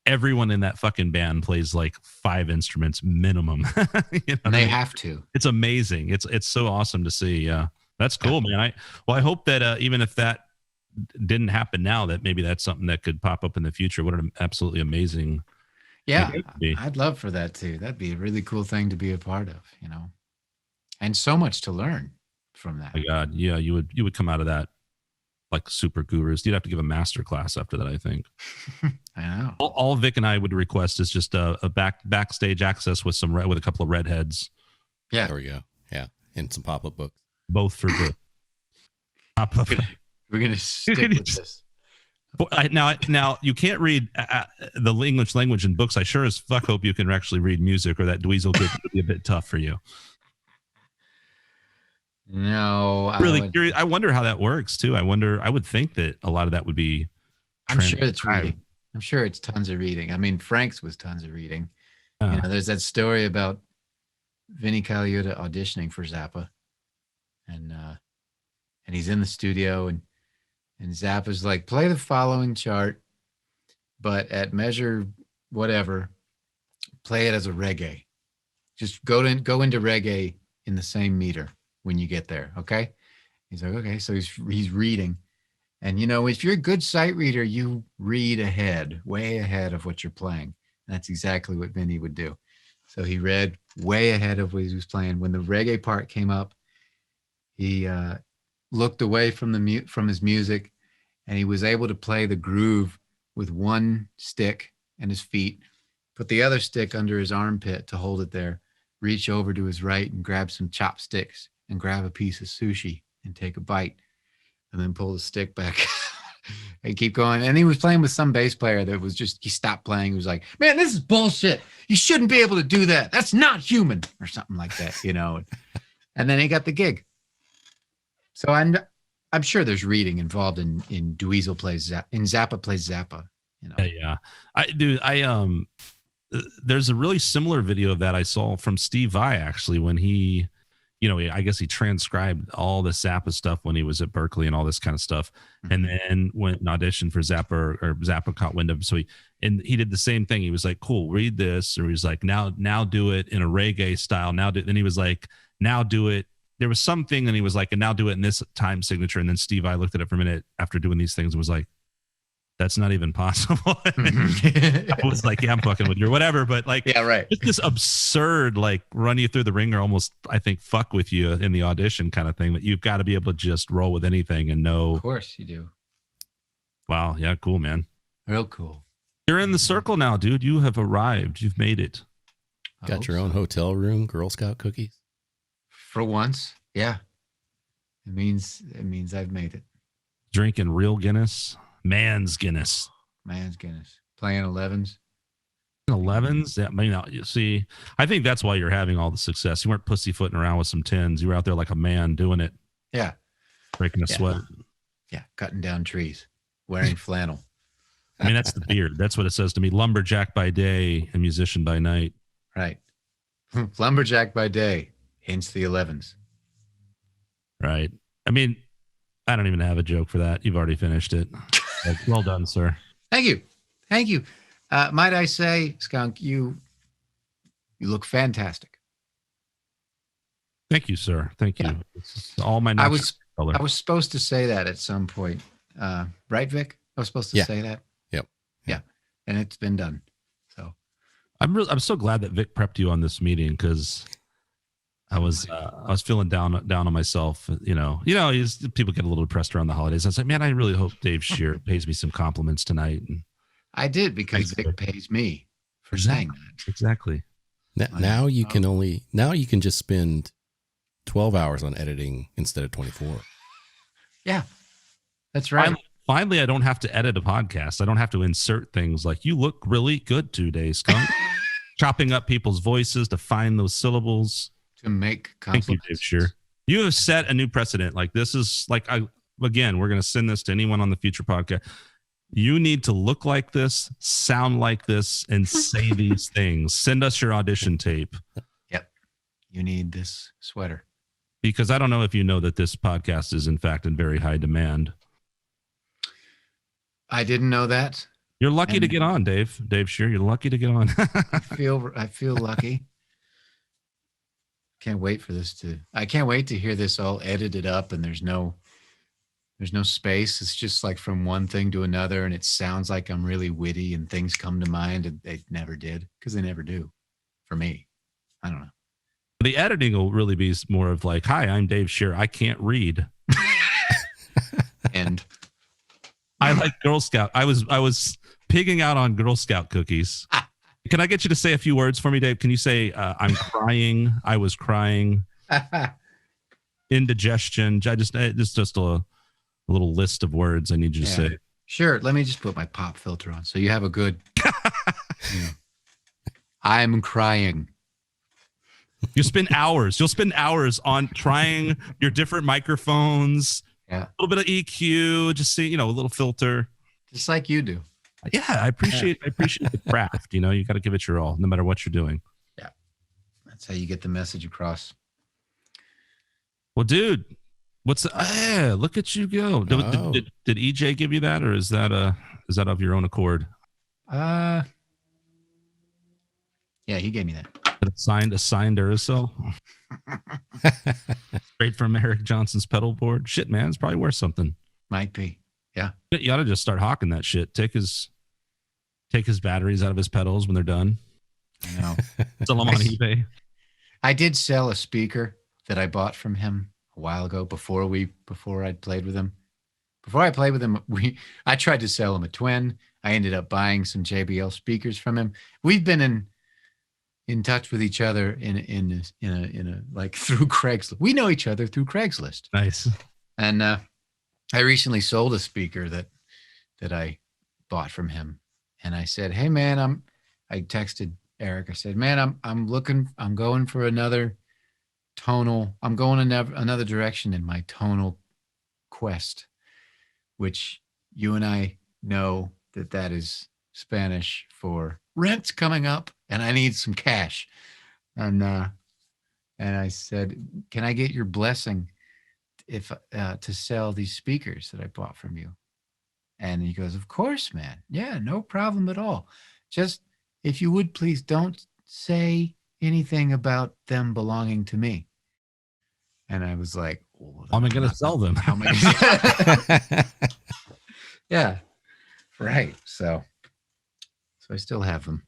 everyone in that fucking band plays like 5 instruments minimum. You know? And they have to. It's amazing. It's so awesome to see. Yeah, that's cool, man. I hope that even if that didn't happen now, that maybe that's something that could pop up in the future. What an absolutely amazing. Yeah, I'd love for that too. That'd be a really cool thing to be a part of, you know, and so much to learn from that. Oh my God, yeah, you would come out of that like super gurus. You'd have to give a master class after that, I think. I know. All Vic and I would request is just a backstage access with with a couple of redheads. Yeah, there we go. Yeah, and some pop-up books. Both for good. Pop-up. We're gonna stick with this. Now you can't read the English language in books. I sure as fuck hope you can actually read music, or that Dweezil gets to be a bit tough for you. No, really curious. I wonder how that works too. I would think that a lot of that would be. I'm sure it's reading. I'm sure it's tons of reading. I mean, Frank's was tons of reading. You know, there's that story about Vinnie Colaiuta auditioning for Zappa, and he's in the studio and Zappa's like, play the following chart, but at measure whatever, play it as a reggae. Just go into reggae in the same meter when you get there, okay? He's like, okay. So he's reading. And, you know, if you're a good sight reader, you read ahead, way ahead of what you're playing. And that's exactly what Vinny would do. So he read way ahead of what he was playing. When the reggae part came up, he looked away from his music, and he was able to play the groove with one stick and his feet, put the other stick under his armpit to hold it there, reach over to his right and grab some chopsticks and grab a piece of sushi and take a bite, and then pull the stick back and keep going. And he was playing with some bass player that was just, he stopped playing. He was like, man, this is bullshit. You shouldn't be able to do that. That's not human, or something like that, you know? And then he got the gig. So I'm sure there's reading involved in Dweezil plays Zappa plays Zappa. You know. Yeah. There's a really similar video of that I saw from Steve Vai, actually, when he, you know, I guess he transcribed all the Zappa stuff when he was at Berkeley and all this kind of stuff, and then went and auditioned for Zappa, or Zappa caught wind of him. So he did the same thing. He was like, cool, read this, or he's like, now do it in a reggae style. Then he was like, now do it. There was something, and he was like, and now do it in this time signature. And then Steve Vai looked at it for a minute after doing these things and was like, that's not even possible. I was like, yeah, I'm fucking with you or whatever. But like, yeah, right. It's this absurd, like, run you through the ringer, almost, I think, fuck with you in the audition kind of thing, that you've got to be able to just roll with anything and know. Of course you do. Wow. Yeah. Cool, man. Real cool. You're in the circle now, dude. You have arrived. You've made it. Got your own hotel room, Girl Scout cookies. For once, yeah. It means I've made it. Drinking real Guinness, man's Guinness, playing 11s. 11s. Yeah, I mean, you see, I think that's why you're having all the success. You weren't pussyfooting around with some 10s. You were out there like a man doing it. Yeah, breaking a sweat. Yeah, cutting down trees, wearing flannel. I mean, that's the beard. That's what it says to me. Lumberjack by day and musician by night. Right. Lumberjack by day. Hence the 11s. Right. I mean, I don't even have a joke for that. You've already finished it. Like, well done, sir. Thank you. Might I say, Skunk, you look fantastic. Thank you, sir. Thank you. Yeah. It's all my I color. was supposed to say that at some point. Right, Vic? I was supposed to say that. Yep. Yeah. And it's been done. So I'm so glad that Vic prepped you on this meeting, because I was feeling down on myself. People get a little depressed around the holidays. I was like, man, I really hope Dave Scher pays me some compliments tonight. And I did, because Vic pays me for saying that. Exactly. Now you can just spend 12 hours on editing instead of 24. Yeah, that's right. Finally, I don't have to edit a podcast. I don't have to insert things like, you look really good today, Skunk. Chopping up people's voices to find those syllables. To make compliments. Thank you, Dave Scher. You have set a new precedent. Like, this is like, again, we're going to send this to anyone on the future podcast. You need to look like this, sound like this, and say these things. Send us your audition tape. Yep. You need this sweater. Because I don't know if you know that this podcast is, in fact, in very high demand. I didn't know that. You're lucky to get on, Dave. Dave Scher, you're lucky to get on. I feel lucky. I can't wait to hear this all edited up, and there's no space. It's just like from one thing to another, and it sounds like I'm really witty and things come to mind, and they never did, because they never do for me. I don't know. The editing will really be more of like, hi, I'm Dave Scher. I can't read. And I like Girl Scout. I was pigging out on Girl Scout cookies. Can I get you to say a few words for me, Dave? Can you say, I'm crying, I was crying, indigestion? Just a little list of words I need you to say. Sure. Let me just put my pop filter on so you have a good, I'm crying. You'll spend hours on trying your different microphones, a little bit of EQ, just see, a little filter. Just like you do. Yeah, I appreciate the craft. You got to give it your all, no matter what you're doing. Yeah, that's how you get the message across. Well, dude, look at you go. Did EJ give you that, or is that of your own accord? Yeah, he gave me that. A signed Duracell, straight from Eric Johnson's pedal board. Shit, man, it's probably worth something. Might be. Yeah, you ought to just start hawking that shit. Take his batteries out of his pedals when they're done. I know. Sell them on eBay. I did sell a speaker that I bought from him a while ago before I'd played with him. Before I played with him, I tried to sell him a twin. I ended up buying some JBL speakers from him. We've been in touch with each other in a like through Craigslist. We know each other through Craigslist. Nice. And I recently sold a speaker that I bought from him, and I said, "Hey man, I texted Eric. I said, man, I'm going for another tonal. I'm going another direction in my tonal quest, which you and I know that is Spanish for rent's coming up, and I need some cash." And I said, "Can I get your blessing to sell these speakers that I bought from you?" And he goes, "Of course, man. Yeah, no problem at all. Just if you would please don't say anything about them belonging to me." And I was like, how am I going to sell them? How am I Yeah, right. So I still have them.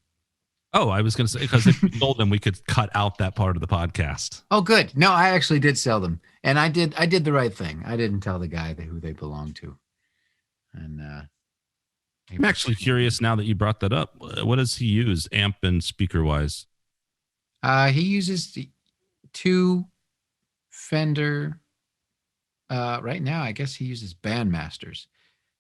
Oh, I was going to say, because if we sold them, we could cut out that part of the podcast. Oh, good. No, I actually did sell them, and I did the right thing. I didn't tell the guy who they belonged to. And I'm actually curious now that you brought that up. What does he use, amp and speaker wise? He uses the two Fender. Right now, I guess he uses Bandmasters,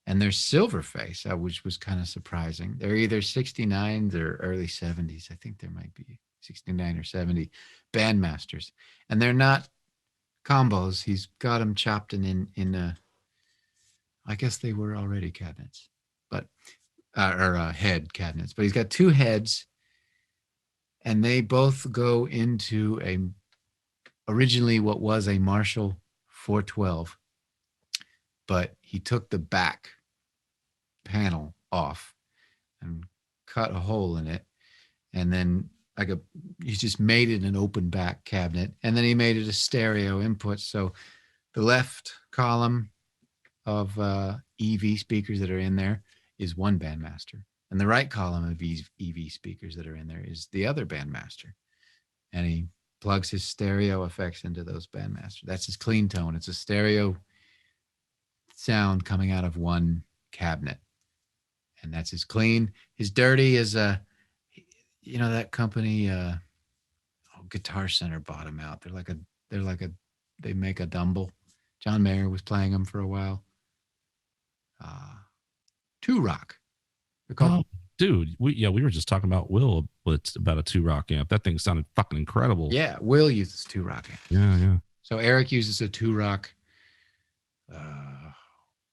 and they're Silverface, which was kind of surprising. They're either 69s or early 70s. I think there might be 69 or 70 Bandmasters, and they're not combos. He's got them chopped in I guess they were already cabinets, but head cabinets. But he's got two heads, and they both go into originally what was a Marshall 412, but he took the back panel off and cut a hole in it, and then he just made it an open back cabinet, and then he made it a stereo input. So the left column of EV speakers that are in there is one Bandmaster, and the right column of EV speakers that are in there is the other Bandmaster. And he plugs his stereo effects into those Bandmaster. That's his clean tone. It's a stereo sound coming out of one cabinet, and that's his clean. His dirty is that company, Guitar Center bought him out. They make a Dumble. John Mayer was playing them for a while. Two Rock. They're called. Oh, dude, we were just talking about Will. It's about a 2-Rock amp. That thing sounded fucking incredible. Yeah, Will uses 2-Rock amp. Yeah. So Eric uses a 2-Rock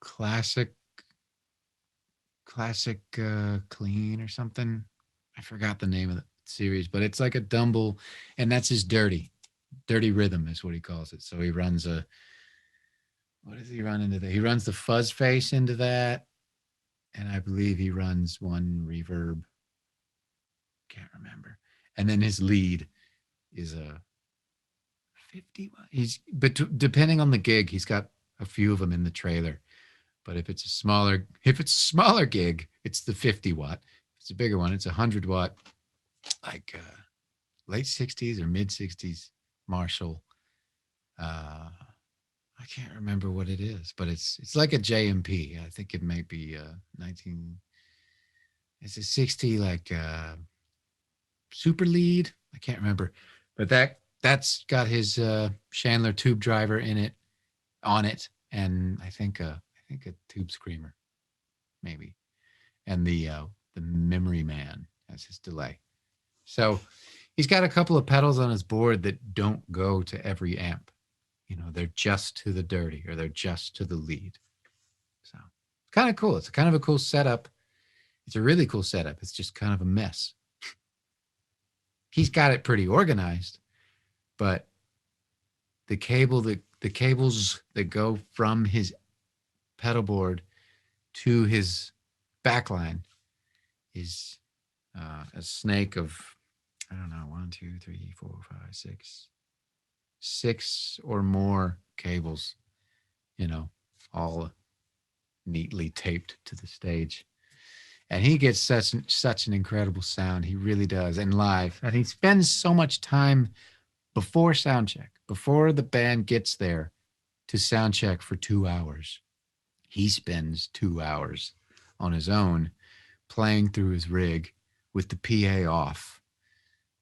classic clean or something. I forgot the name of the series, but it's like a Dumble, and that's his dirty rhythm is what he calls it. So he runs what does he run into that? He runs the fuzz face into that, and I believe he runs one reverb. Can't remember. And then his lead is a 50. But depending on the gig, he's got a few of them in the trailer. But if it's a smaller gig, it's the 50 watt. If it's a bigger one, it's 100 watt, like late 60s or mid 60s Marshall. I can't remember what it is, but it's like a JMP. I think it might be 19. It's a 60 like super lead. I can't remember, but that's got his Chandler tube driver on it, and I think a tube screamer, maybe, and the Memory Man as his delay. So he's got a couple of pedals on his board that don't go to every amp. They're just to the dirty, or they're just to the lead. So kind of cool. It's kind of a cool setup. It's a really cool setup. It's just kind of a mess. He's got it pretty organized, but the cables that go from his pedal board to his backline is a snake of, I don't know, 1, 2, 3, 4, 5, 6 or more cables, all neatly taped to the stage. And he gets such an incredible sound. He really does. And live. And he spends so much time before sound check, before the band gets there to sound check for 2 hours. He spends 2 hours on his own playing through his rig with the PA off.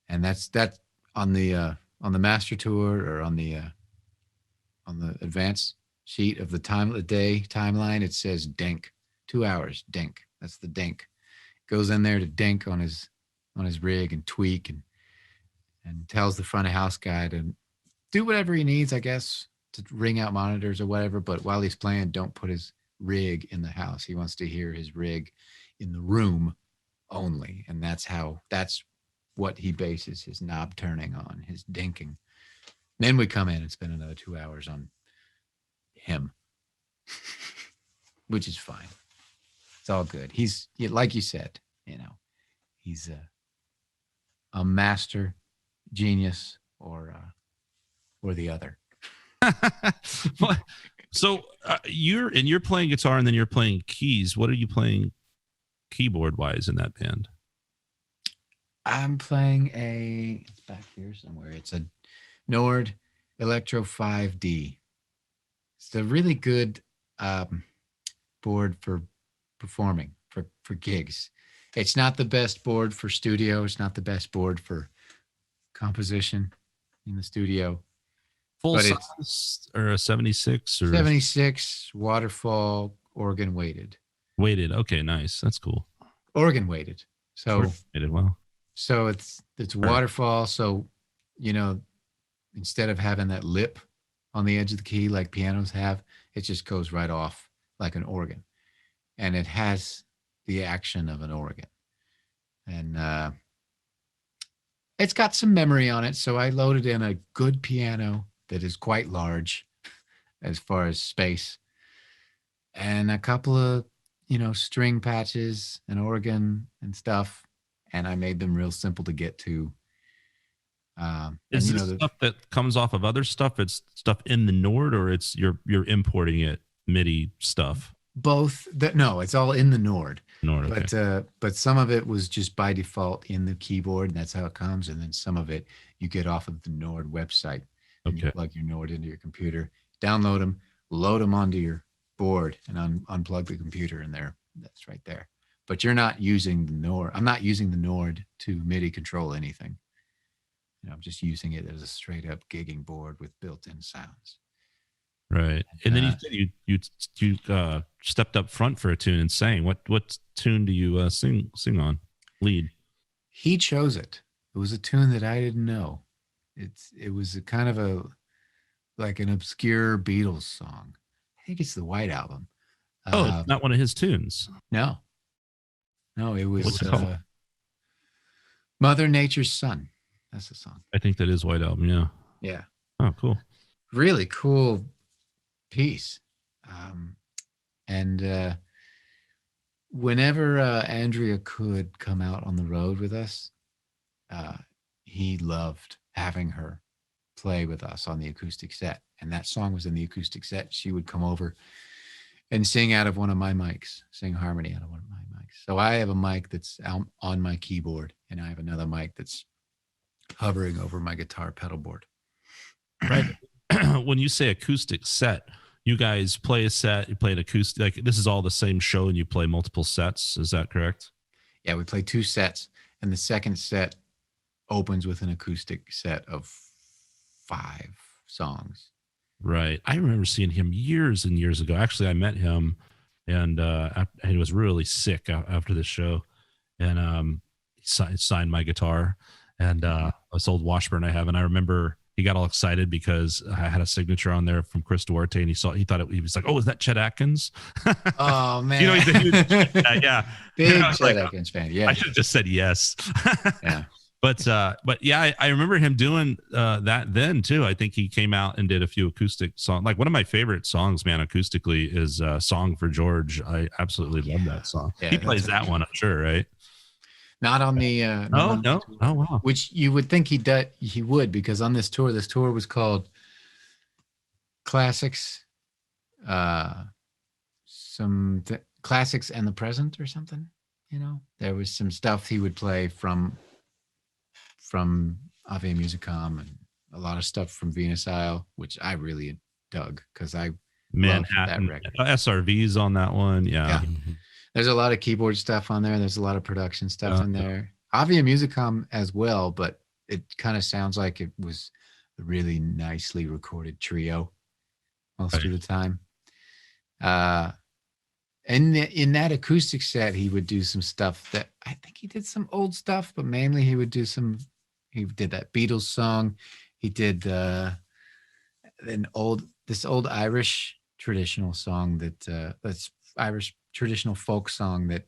And that's on the master tour, or on the advanced sheet of the time of the day timeline, it says DENK, 2 hours, DENK. That's the DENK. Goes in there to DENK on his rig and tweak and tells the front of house guy to do whatever he needs, I guess, to ring out monitors or whatever. But while he's playing, don't put his rig in the house. He wants to hear his rig in the room only. And that's what he bases his knob turning on, his dinking. Then we come in and spend another 2 hours on him, which is fine. It's all good. He's, like you said, he's a master genius or the other. So you're playing guitar, and then you're playing keys. What are you playing keyboard wise in that band? I'm playing it's back here somewhere. It's a Nord Electro 5D. It's a really good board for performing, for gigs. It's not the best board for studio. It's not the best board for composition in the studio. Full size, or a 76 or 76 waterfall, organ weighted. Weighted. Okay, nice. That's cool. Organ weighted. So weighted. Wow. So it's waterfall. So, instead of having that lip on the edge of the key like pianos have, it just goes right off like an organ. And it has the action of an organ. And it's got some memory on it. So I loaded in a good piano that is quite large as far as space, and a couple of, string patches, an organ and stuff. And I made them real simple to get to. Is this stuff that comes off of other stuff? It's stuff in the Nord, or it's you're importing it MIDI stuff? both. No, it's all in the Nord. Nord, okay. But some of it was just by default in the keyboard, and that's how it comes. And then some of it you get off of the Nord website. And Okay. you plug your Nord into your computer, download them, load them onto your board, and unplug the computer, and that's right there. But you're not using the Nord. I'm not using the Nord to MIDI control anything. I'm just using it as a straight up gigging board with built-in sounds. Right. And then you said you stepped up front for a tune and sang. What tune do you sing on? Lead. He chose it. It was a tune that I didn't know. It was a kind of like an obscure Beatles song. I think it's the White Album. It's not one of his tunes. No, it was What's it called? Mother Nature's Son. That's the song. I think that is White Album. Yeah. Yeah. Oh, cool. Really cool piece. And whenever Andrea could come out on the road with us, he loved having her play with us on the acoustic set. And that song was in the acoustic set. She would come over and sing out of one of my mics, sing harmony out of one of my mics. So I have a mic that's out on my keyboard, and I have another mic that's hovering over my guitar pedal board. Right. When you say acoustic set, you guys play a set, you play an acoustic, like this is all the same show and you play multiple sets. Is that correct? Yeah, we play 2 sets, and the second set opens with an acoustic set of 5 songs. Right. I remember seeing him years and years ago. Actually, I met him, and he was really sick after the show, and he signed my guitar and this old Washburn I have, and I remember he got all excited because I had a signature on there from Chris Duarte, and he was like, "Oh, is that Chet Atkins?" Oh man, he's a huge yeah, big Chet Atkins fan. Yeah, I should have just said yes. Yeah. But yeah, I remember him doing that then too. I think he came out and did a few acoustic songs. Like one of my favorite songs, man, acoustically is "Song for George." I absolutely love that song. Yeah, he plays that one, I'm sure, right? Not on the no. Oh wow. Which you would think he would, because on this tour was called Classics, Classics and the Present or something. There was some stuff he would play from Ave Musicom and a lot of stuff from Venus Isle, which I really dug because I Manhattan, loved that record. SRVs on that one. Yeah. There's a lot of keyboard stuff on there. There's a lot of production stuff in there. Ave Musicom as well, but it kind of sounds like it was a really nicely recorded trio most of the time. And in that acoustic set, he would do some stuff that I think he did some old stuff, but mainly he did that Beatles song. He did this old Irish traditional song that's Irish traditional folk song that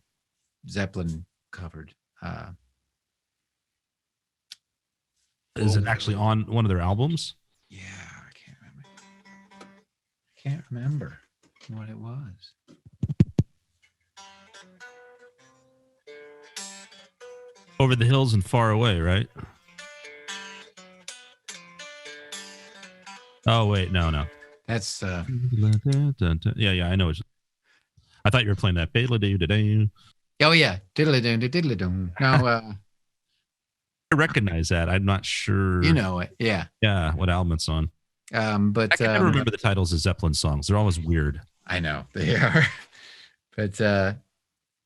Zeppelin covered. Is it actually on one of their albums? Yeah, I can't remember what it was. Over the Hills and Far Away, right? Oh wait, no. That's yeah, I know. I thought you were playing that. Oh yeah, diddly-doo. No, I recognize that. I'm not sure. You know it, yeah. Yeah, what album it's on. But I can never remember the titles of Zeppelin songs. They're always weird. I know they are. But and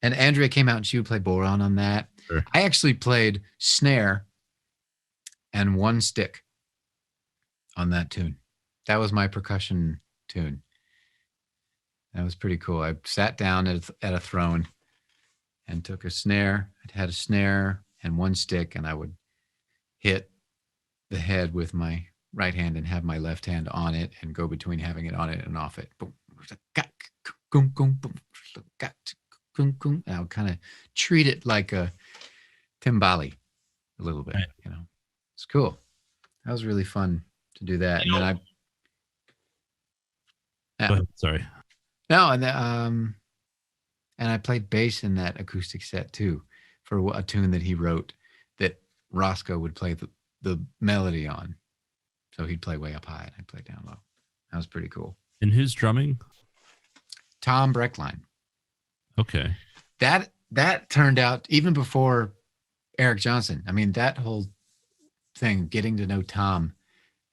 Andrea came out and she would play Boron on that. Sure. I actually played snare and 1 stick on that tune. That was my percussion tune. That was pretty cool. I sat down at a throne and took a snare. It had a snare and 1 stick, and I would hit the head with my right hand and have my left hand on it and go between having it on it and off it. And I would kind of treat it like a timbali a little bit, right. It's cool. That was really fun to do that. And then Go ahead. Sorry. No, and I played bass in that acoustic set too, for a tune that he wrote that Roscoe would play the melody on. So he'd play way up high and I'd play down low. That was pretty cool. And who's drumming? Tom Breckline. Okay. That turned out even before Eric Johnson. I mean, that whole thing, getting to know Tom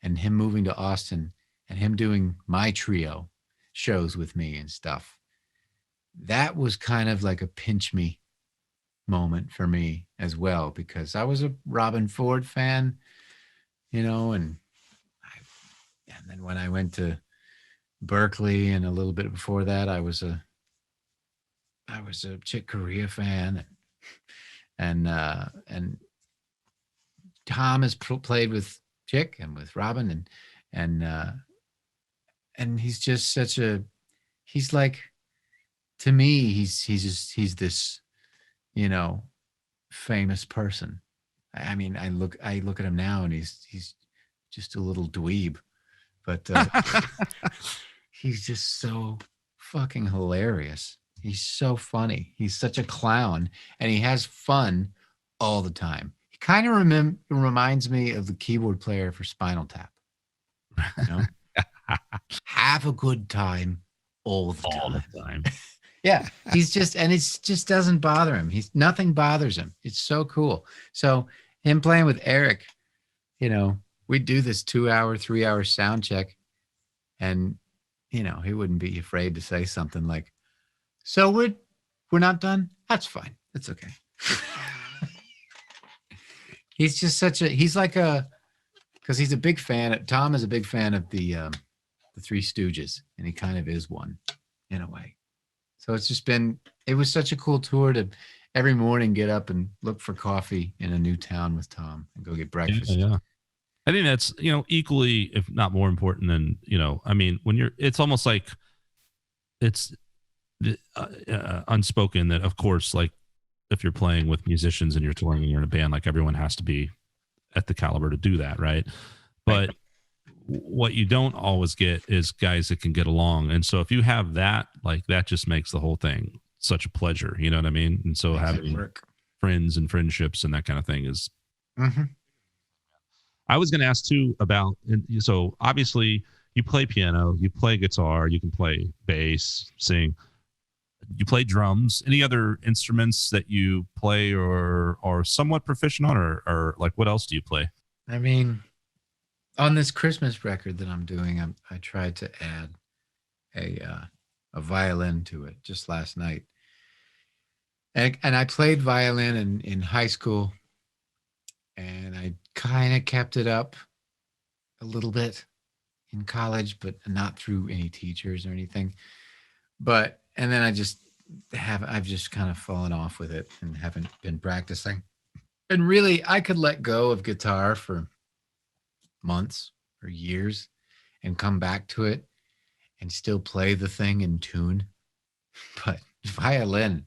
and him moving to Austin and him doing my trio shows with me and stuff. That was kind of like a pinch me moment for me as well, because I was a Robin Ford fan, you know, and then when I went to Berkeley and a little bit before that, I was a Chick Corea fan, and Tom has played with Chick and with Robin, and he's just he's like, to me, he's this, you know, famous person. I mean, I look at him now and he's just a little dweeb, but he's just so fucking hilarious. He's so funny. He's such a clown, and he has fun all the time. He kind of reminds me of the keyboard player for Spinal Tap. You know? Have a good time all the time. Yeah, he's just, and it's just doesn't bother him. Nothing bothers him. It's so cool. So him playing with Eric, you know, we'd do this 2-hour, 3-hour sound check, and you know, he wouldn't be afraid to say something like, "So we're not done? That's fine. That's okay." He's just he's like because he's a big fan. Tom is a big fan of the Three Stooges, and he kind of is one in a way. So it was such a cool tour to every morning get up and look for coffee in a new town with Tom and go get breakfast. Yeah. I think that's, you know, equally, if not more important than, you know, I mean, it's almost like it's unspoken that, of course, like if you're playing with musicians and you're touring and you're in a band, like everyone has to be at the caliber to do that. Right. But what you don't always get is guys that can get along. And so if you have that, like that just makes the whole thing such a pleasure. You know what I mean? And so having friends and friendships and that kind of thing is. Mm-hmm. I was going to ask too about, so obviously you play piano, you play guitar, you can play bass, sing, you play drums. Any other instruments that you play or are somewhat proficient on, or like what else do you play? I mean, on this Christmas record that I'm doing, I tried to add a violin to it just last night. And I played violin in high school, and I kind of kept it up a little bit in college, but not through any teachers or anything. And then I've just kind of fallen off with it and haven't been practicing. And really, I could let go of guitar for months or years and come back to it and still play the thing in tune. But violin,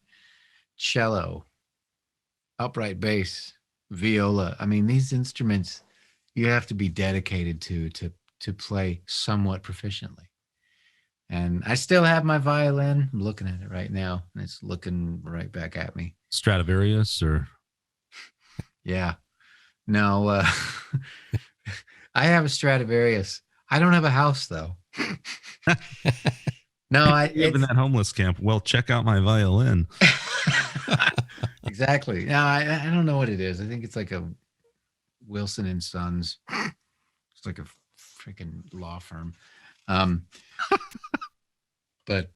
cello, upright bass, viola, I mean, these instruments you have to be dedicated to play somewhat proficiently. And I still have my violin. I'm looking at it right now, and it's looking right back at me. Stradivarius or? Yeah. No, I have a Stradivarius. I don't have a house, though. No, I live in that homeless camp. Well, check out my violin. Exactly. No, I don't know what it is. I think it's like a Wilson and Sons. It's like a freaking law firm. But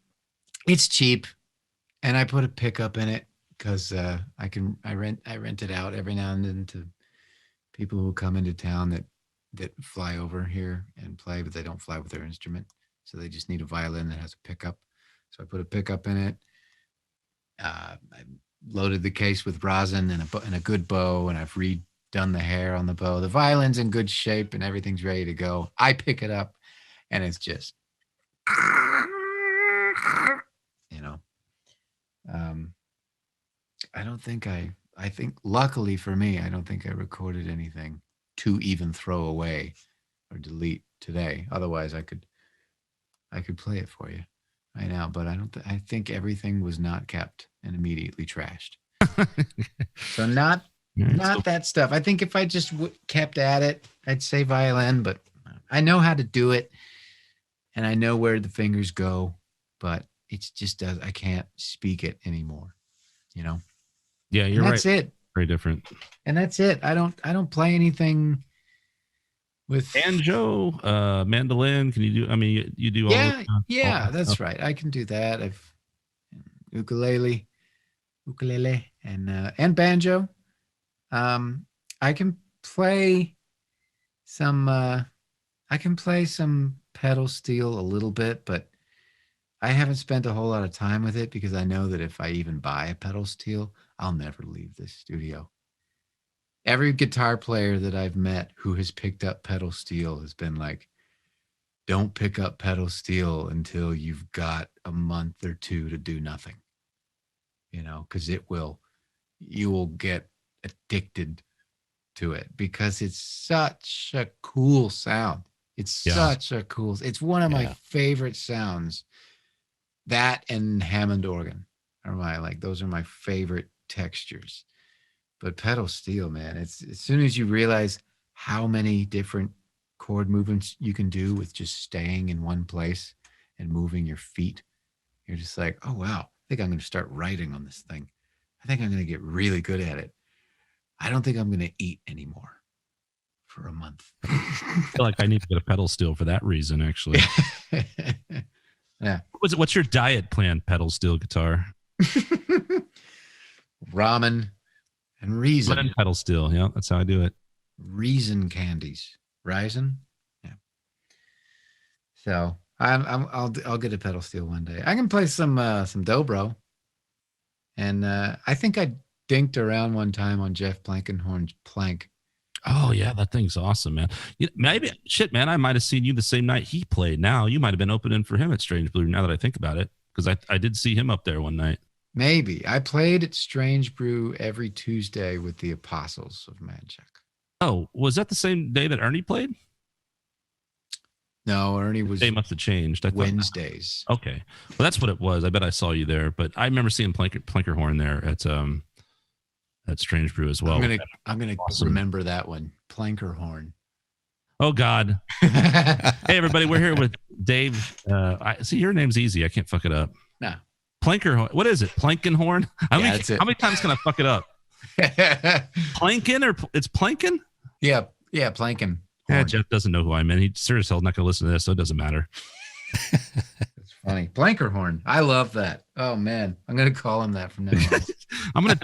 it's cheap, and I put a pickup in it because I rent it out every now and then to people who come into town that fly over here and play, but they don't fly with their instrument. So they just need a violin that has a pickup. So I put a pickup in it. I loaded the case with rosin and a good bow, and I've redone the hair on the bow. The violin's in good shape and everything's ready to go. I pick it up, and it's just, you know, I think luckily for me, I don't think I recorded anything to even throw away or delete today. Otherwise I could play it for you right now, but I think everything was not kept and immediately trashed. So not that stuff. I think if I just kept at it, I'd say violin, but I know how to do it and I know where the fingers go, but it's just I can't speak it anymore, you know. Yeah, you're That's right. it. Very different. And that's it. I don't play anything with Banjo, mandolin. Can you do? I mean, you do all. Yeah, all yeah, that that's stuff. right. I can do that. I've ukulele, and banjo. I can play some pedal steel a little bit, but I haven't spent a whole lot of time with it because I know that if I even buy a pedal steel, I'll never leave this studio. Every guitar player that I've met who has picked up pedal steel has been like, don't pick up pedal steel until you've got a month or two to do nothing, you know, because you will get addicted to it because it's such a cool sound. It's one of my favorite sounds. That and Hammond organ those are my favorite textures. But pedal steel, man, it's as soon as you realize how many different chord movements you can do with just staying in one place and moving your feet, you're just like, oh wow, I think I'm going to start writing on this thing. I think I'm going to get really good at it. I don't think I'm going to eat anymore for a month. I feel like I need to get a pedal steel for that reason, actually. Yeah. What's your diet plan, pedal steel guitar? Ramen and reason. Blend pedal steel. Yeah, that's how I do it. Reason candies. Raisin? Yeah. So I'll get a pedal steel one day. I can play some dobro. And I think I dinked around one time on Jeff Blankenhorn's plank. Oh yeah, that thing's awesome, man. Maybe shit, man. I might have seen you the same night he played. Now you might have been opening for him at Strange Brew. Now that I think about it, because I did see him up there one night. Maybe I played at Strange Brew every Tuesday with the Apostles of Magic. Oh, was that the same day that Ernie played? No, Ernie was. They must have changed. I thought, Wednesdays. Okay, well that's what it was. I bet I saw you there, but I remember seeing Plankerhorn there at Strange Brew as well. I'm gonna remember that one. Plankerhorn. Oh God. Hey everybody, we're here with Dave. I see your name's easy. I can't fuck it up. No. Plankerhorn. What is it? Plankenhorn? How many times can I fuck it up? Plankin or it's Plankin? Yeah, Plankin. Yeah, Jeff doesn't know who I meant. He sure as hell not going to listen to this, so it doesn't matter. That's funny. Plankerhorn. I love that. Oh man, I'm gonna call him that from now on. I'm gonna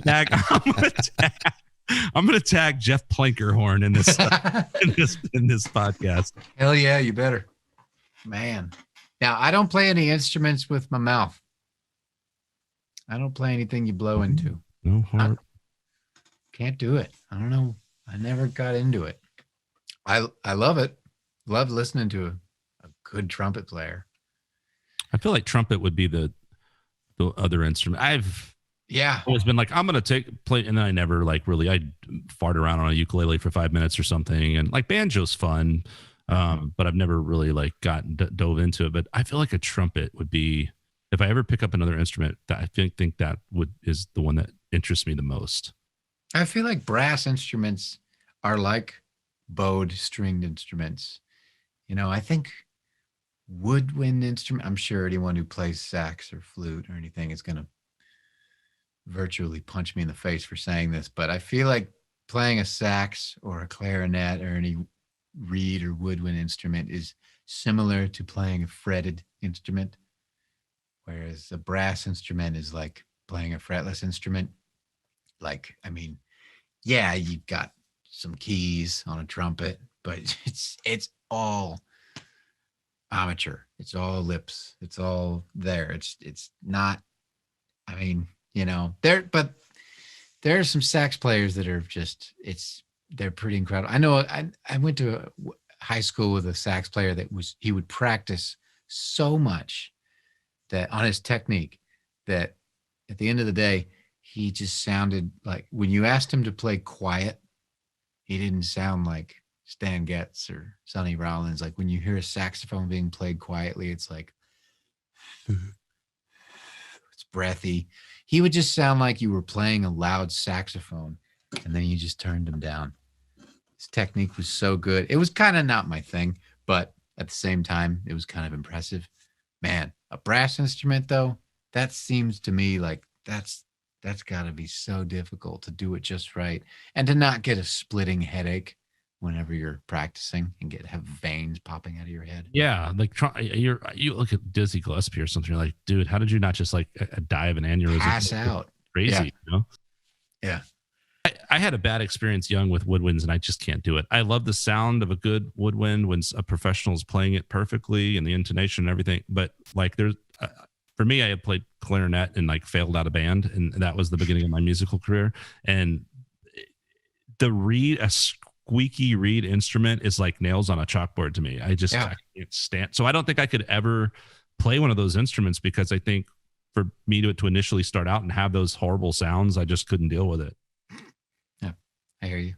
tag Jeff Plankerhorn in this podcast. Hell yeah, you better. Man. Now I don't play any instruments with my mouth. I don't play anything you blow into. No heart. Can't do it. I don't know. I never got into it. I love it. Love listening to a good trumpet player. I feel like trumpet would be the other instrument. I've always been like, I'm gonna play, and then I never I fart around on a ukulele for 5 minutes or something, and like banjo's fun, but I've never really dove into it. But I feel like a trumpet would be, if I ever pick up another instrument, that I think that is the one that interests me the most. I feel like brass instruments are like bowed stringed instruments. You know, I think woodwind instrument, I'm sure anyone who plays sax or flute or anything is going to virtually punch me in the face for saying this, but I feel like playing a sax or a clarinet or any reed or woodwind instrument is similar to playing a fretted instrument, whereas a brass instrument is like playing a fretless instrument. Like, I mean, yeah, you've got some keys on a trumpet, but it's all amateur. It's all lips. It's all there. It's not, I mean, you know, there are some sax players that are just, they're pretty incredible. I know I went to a high school with a sax player he would practice so much that on his technique that at the end of the day, he just sounded like, when you asked him to play quiet, he didn't sound like Stan Getz or Sonny Rollins. Like when you hear a saxophone being played quietly, it's like, it's breathy. He would just sound like you were playing a loud saxophone and then you just turned him down. His technique was so good. It was kind of not my thing, but at the same time, it was kind of impressive. Man, A brass instrument, though, that seems to me like that's got to be so difficult to do it just right and to not get a splitting headache whenever you're practicing and have veins popping out of your head. Yeah, like you look at Dizzy Gillespie or something. You're like, dude, how did you not just like die of an aneurysm? Pass out. Crazy, Yeah. you know? Yeah. I had a bad experience young with woodwinds, and I just can't do it. I love the sound of a good woodwind when a professional is playing it perfectly and the intonation and everything. But like, there's for me, I had played clarinet and like failed out of band, and that was the beginning of my musical career. And a squeaky reed instrument is like nails on a chalkboard to me. I can't stand. So I don't think I could ever play one of those instruments, because I think for me to initially start out and have those horrible sounds, I just couldn't deal with it. Yeah, I hear you.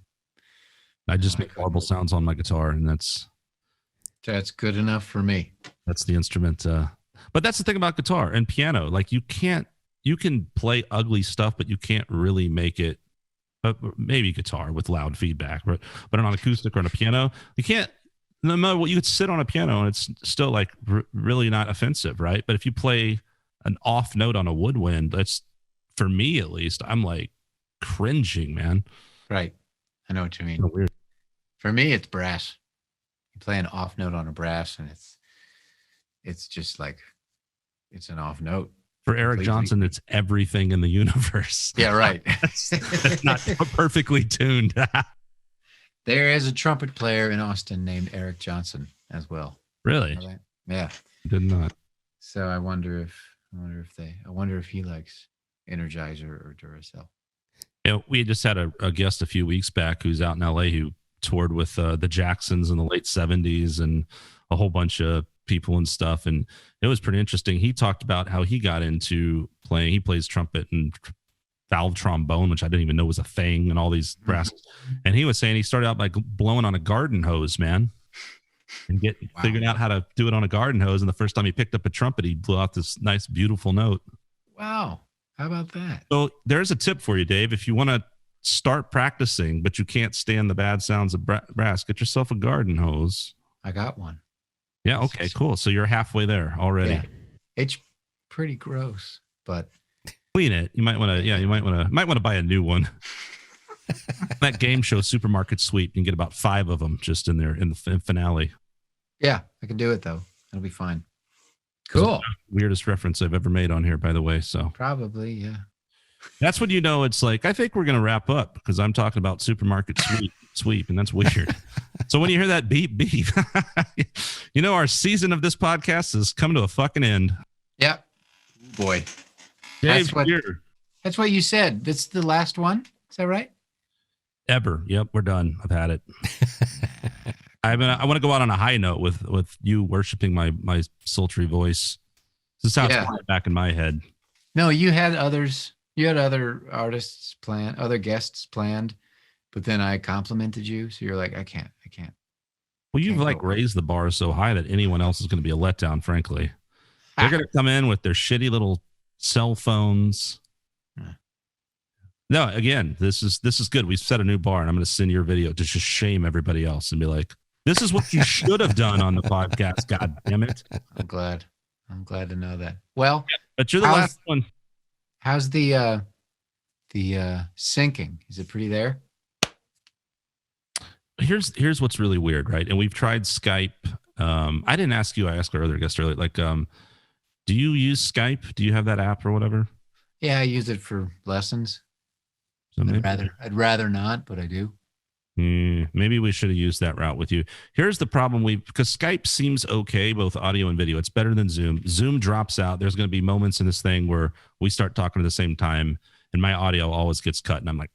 I just make horrible sounds on my guitar, and that's good enough for me. That's the instrument. But that's the thing about guitar and piano. Like you can play ugly stuff, but you can't really make it. Maybe guitar with loud feedback, but on an acoustic or on a piano, you can't. No matter what, you could sit on a piano and it's still like really not offensive, right? But if you play an off note on a woodwind, that's, for me at least, I'm like cringing, man. Right. I know what you mean. So weird. For me, it's brass. You play an off note on a brass, and it's just like, it's an off note. For Eric Completely. Johnson, it's everything in the universe. Yeah, right. It's not perfectly tuned. There is a trumpet player in Austin named Eric Johnson as well. Really? Right? Yeah. Did not. So I wonder if he likes Energizer or Duracell. You know, we just had a guest a few weeks back who's out in LA who toured with the Jacksons in the late 70s and a whole bunch of people and stuff. And it was pretty interesting. He talked about how he got into playing. He plays trumpet and valve trombone, which I didn't even know was a thing, and all these brasses. And he was saying he started out by blowing on a garden hose, man, and figuring out how to do it on a garden hose. And the first time he picked up a trumpet, he blew out this nice, beautiful note. Wow. How about that? So there's a tip for you, Dave. If you want to start practicing, but you can't stand the bad sounds of brass, get yourself a garden hose. I got one. Yeah. Okay, cool. So you're halfway there already. Yeah. It's pretty gross, but clean it. You might want to buy a new one. That game show Supermarket Sweep, you can get about 5 of them just in there in the finale. Yeah, I can do it though. It'll be fine. Cool. Weirdest reference I've ever made on here, by the way. So probably, yeah. That's when you know it's like, I think we're gonna wrap up, because I'm talking about Supermarket Sweep, and that's weird. So when you hear that beep beep, you know our season of this podcast is coming to a fucking end. Yep. Boy. Dave, that's what you said. That's the last one. Is that right? Ever. Yep, we're done. I've had it. I want to go out on a high note with you worshiping my sultry voice. This is how it's playing back in my head. No, you had others. You had other artists planned, other guests planned, but then I complimented you, so you're like, I can't. Well, you've like raised the bar so high that anyone else is going to be a letdown. Frankly, they're going to come in with their shitty little cell phones. No, again, this is good. We've set a new bar, and I'm going to send your video to just shame everybody else and be like, this is what you should have done on the podcast. God damn it. I'm glad to know that. Well, but you're the last one. How's the syncing? Is it pretty there? Here's what's really weird, right? And we've tried Skype. I didn't ask you. I asked our other guest earlier. Like, do you use Skype? Do you have that app or whatever? Yeah, I use it for lessons. So I'd rather not, but I do. Maybe we should have used that route with you. Here's the problem: because Skype seems okay, both audio and video. It's better than Zoom. Zoom drops out. There's going to be moments in this thing where we start talking at the same time, and my audio always gets cut, and I'm like,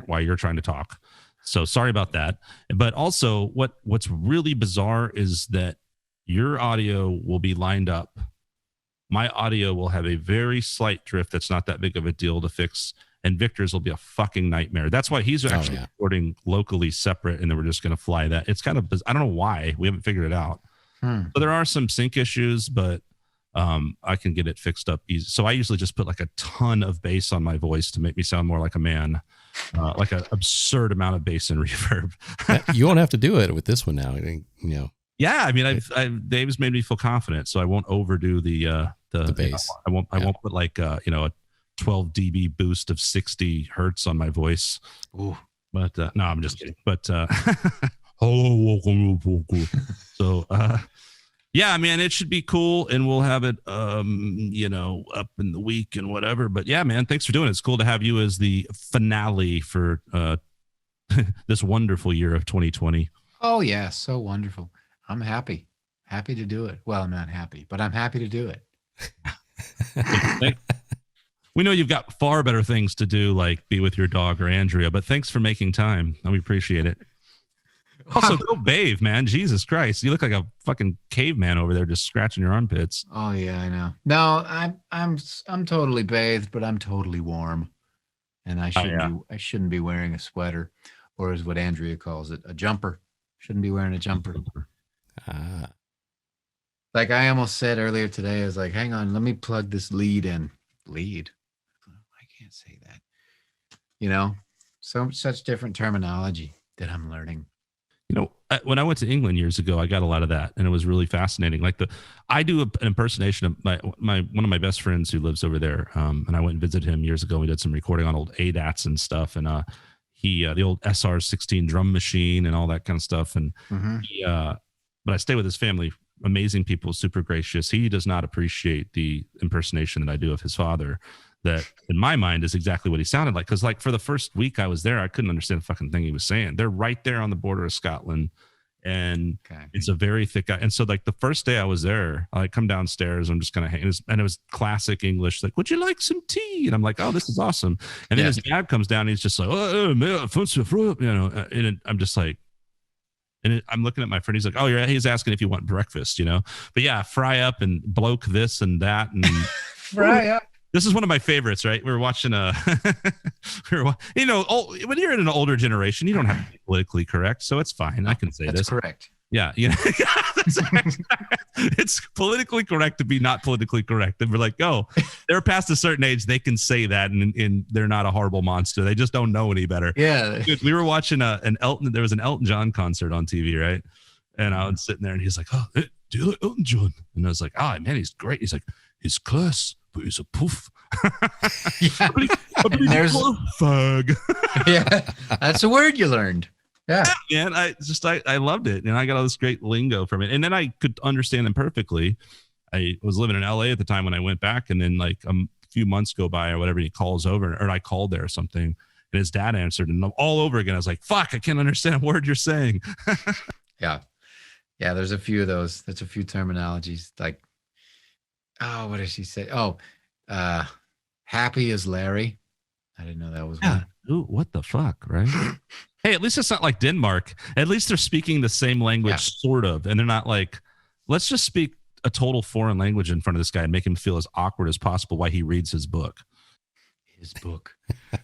while you're trying to talk. So sorry about that. But also, what's really bizarre is that your audio will be lined up. My audio will have a very slight drift that's not that big of a deal to fix. And Victor's will be a fucking nightmare. That's why he's actually recording locally separate, and then we're just going to fly that. It's kind of, I don't know why. We haven't figured it out. So there are some sync issues, but I can get it fixed up easy. So I usually just put like a ton of bass on my voice to make me sound more like a man, like an absurd amount of bass and reverb. You won't have to do it with this one now. I think, Yeah, I mean, Dave's made me feel confident, so I won't overdo the bass. I won't put like a 12 dB boost of 60 hertz on my voice. Ooh. But no, I'm just kidding. But hello, welcome. So yeah, man, it should be cool, and we'll have it up in the week and whatever. But yeah, man, thanks for doing it. It's cool to have you as the finale for this wonderful year of 2020. Oh yeah, so wonderful. I'm happy to do it. Well, I'm not happy, but I'm happy to do it. We know you've got far better things to do, like be with your dog or Andrea, but thanks for making time. We appreciate it. Also, go bathe, man. Jesus Christ. You look like a fucking caveman over there just scratching your armpits. Oh yeah, I know. No, I'm totally bathed, but I'm totally warm. And I shouldn't be wearing a sweater, or as what Andrea calls it, a jumper. Shouldn't be wearing a jumper. Like I almost said earlier today, I was like, hang on, let me plug this lead in. Lead? I can't say that. Such different terminology that I'm learning. When I went to England years ago, I got a lot of that, and it was really fascinating. Like I do an impersonation of one of my best friends who lives over there, and I went and visited him years ago. We did some recording on old ADATs and stuff, and he the old SR-16 drum machine and all that kind of stuff. And but I stay with his family. Amazing people, super gracious. He does not appreciate the impersonation that I do of his father. That in my mind is exactly what he sounded like. Because like for the first week I was there, I couldn't understand the fucking thing he was saying. They're right there on the border of Scotland, and it's a very thick guy. And so like the first day I was there, I come downstairs. I'm just gonna hang, and it was classic English. Like, would you like some tea? And I'm like, oh, this is awesome. And then his dad comes down. And he's just like, and I'm just like. And I'm looking at my friend. He's like, oh, yeah, he's asking if you want breakfast, But yeah, fry up and bloke this and that. And fry up. This is one of my favorites, right? We were watching when you're in an older generation, you don't have to be politically correct. So it's fine. I can say That's this. Correct. Yeah. It's politically correct to be not politically correct. And we're like, oh, they're past a certain age. They can say that and they're not a horrible monster. They just don't know any better. Yeah. Dude, we were watching there was an Elton John concert on TV, right? And I was sitting there and he's like, oh, do you like Elton John? And I was like, oh, man, he's great. He's like, he's class, but he's a poof. Yeah. There's a fag. Yeah. That's a word you learned. Yeah, man, I loved it, and I got all this great lingo from it, and then I could understand them perfectly. I was living in LA at the time when I went back, and then like a few months go by or whatever, and he calls over, or I called there or something, and his dad answered, and all over again. I was like, "Fuck, I can't understand a word you're saying." Yeah. There's a few of those. There's a few terminologies like, oh, what did she say? Oh, happy as Larry. I didn't know that was one. Ooh, what the fuck, right? Hey, at least it's not like Denmark. At least they're speaking the same language, sort of. And they're not like, let's just speak a total foreign language in front of this guy and make him feel as awkward as possible while he reads his book. His book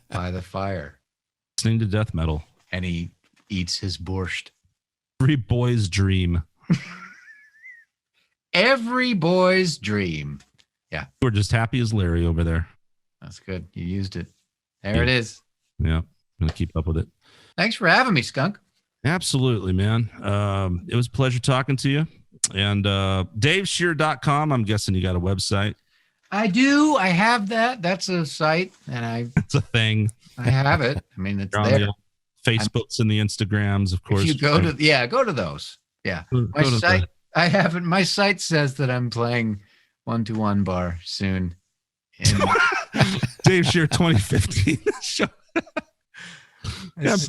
by the fire. Listening to death metal. And he eats his borscht. Every boy's dream. Every boy's dream. Yeah. We're just happy as Larry over there. That's good. You used it. There it is. Yeah. I'm going to keep up with it. Thanks for having me, Skunk. Absolutely, man. It was a pleasure talking to you. And DaveScher.com, I'm guessing you got a website. I do. I have that. That's a site. And it's a thing. I have it. I mean, it's there. The Facebooks and the Instagrams, of course. If you go to those. Yeah. My site, I have it. My site says that I'm playing 1-2-1 bar soon. Dave Scher 2015 show. Yeah, I'm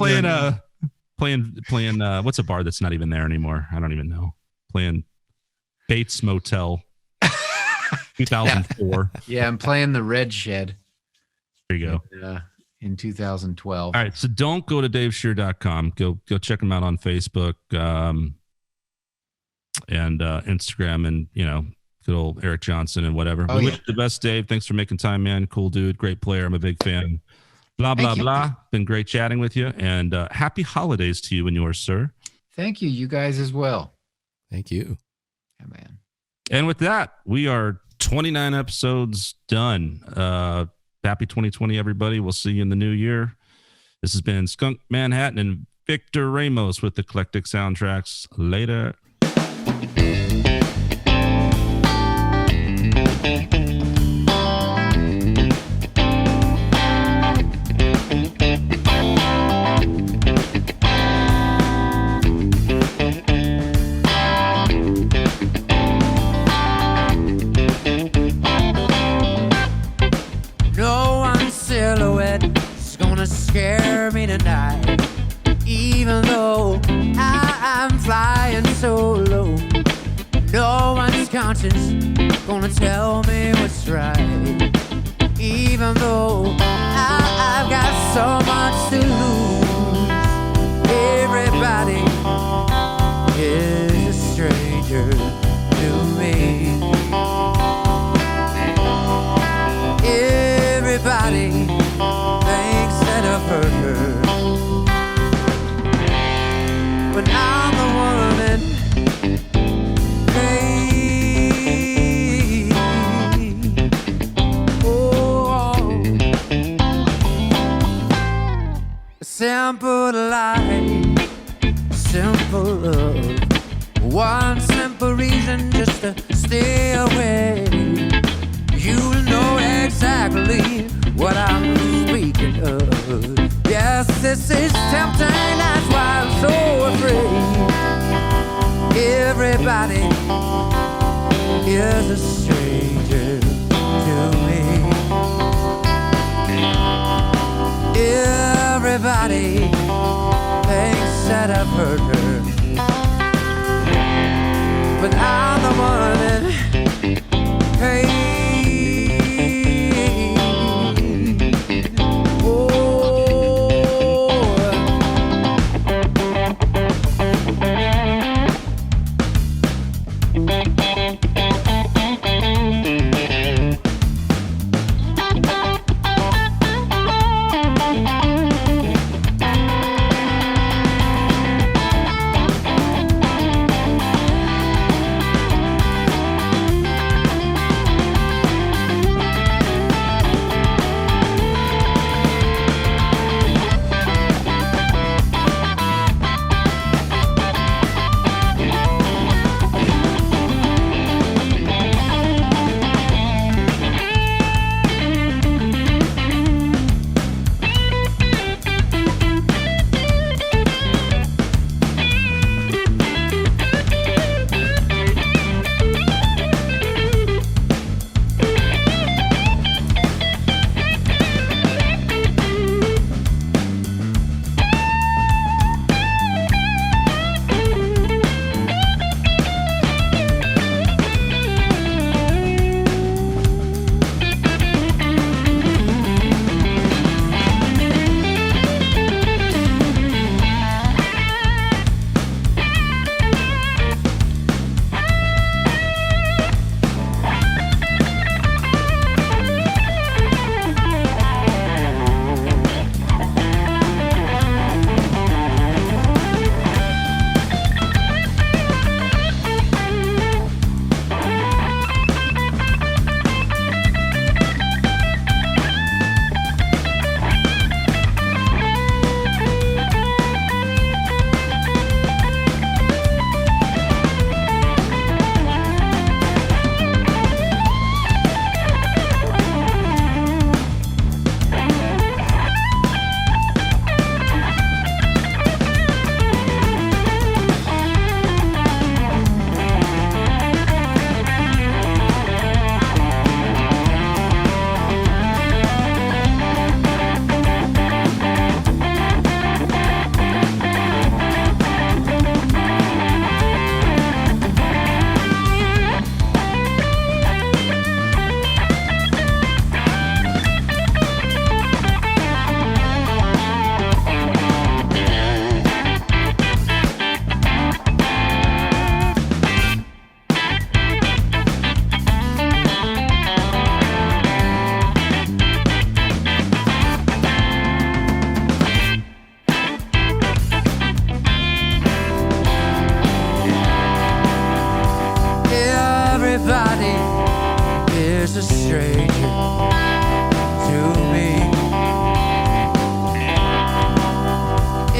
playing what's a bar that's not even there anymore? I don't even know. Playing Bates Motel 2004. Yeah, I'm playing the Red Shed. There you go. In 2012. All right, so don't go to davescher.com. Go check them out on Facebook and Instagram and good old Eric Johnson and whatever. We wish you the best, Dave. Thanks for making time, man. Cool dude, great player. I'm a big fan. Blah, blah, blah. Been great chatting with you. And happy holidays to you and yours, sir. Thank you. You guys as well. Thank you. Yeah, man. And with that, we are 29 episodes done. Happy 2020, everybody. We'll see you in the new year. This has been Skunk Manhattan and Victor Ramos with Eclectic Soundtrax. Later. tonight. Even though I'm flying so low, no one's conscience gonna tell me what's right. Even though I've got so much to lose, everybody is a stranger to me. Everybody thinks that I've hurt her, but I'm the woman. Hey, oh, simple life, simple love. One simple reason just to stay away. You know exactly what I'm speaking of. Yes, this is tempting, that's why I'm so afraid. Everybody is a stranger to me. Everybody thinks that I've hurt her, but I'm the one that pays.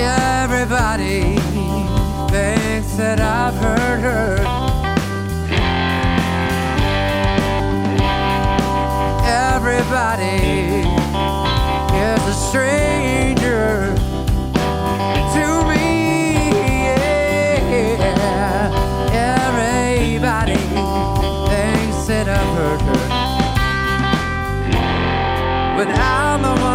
Everybody thinks that I've hurt her. Everybody is a stranger to me. Yeah. Everybody thinks that I've hurt her, but I'm the one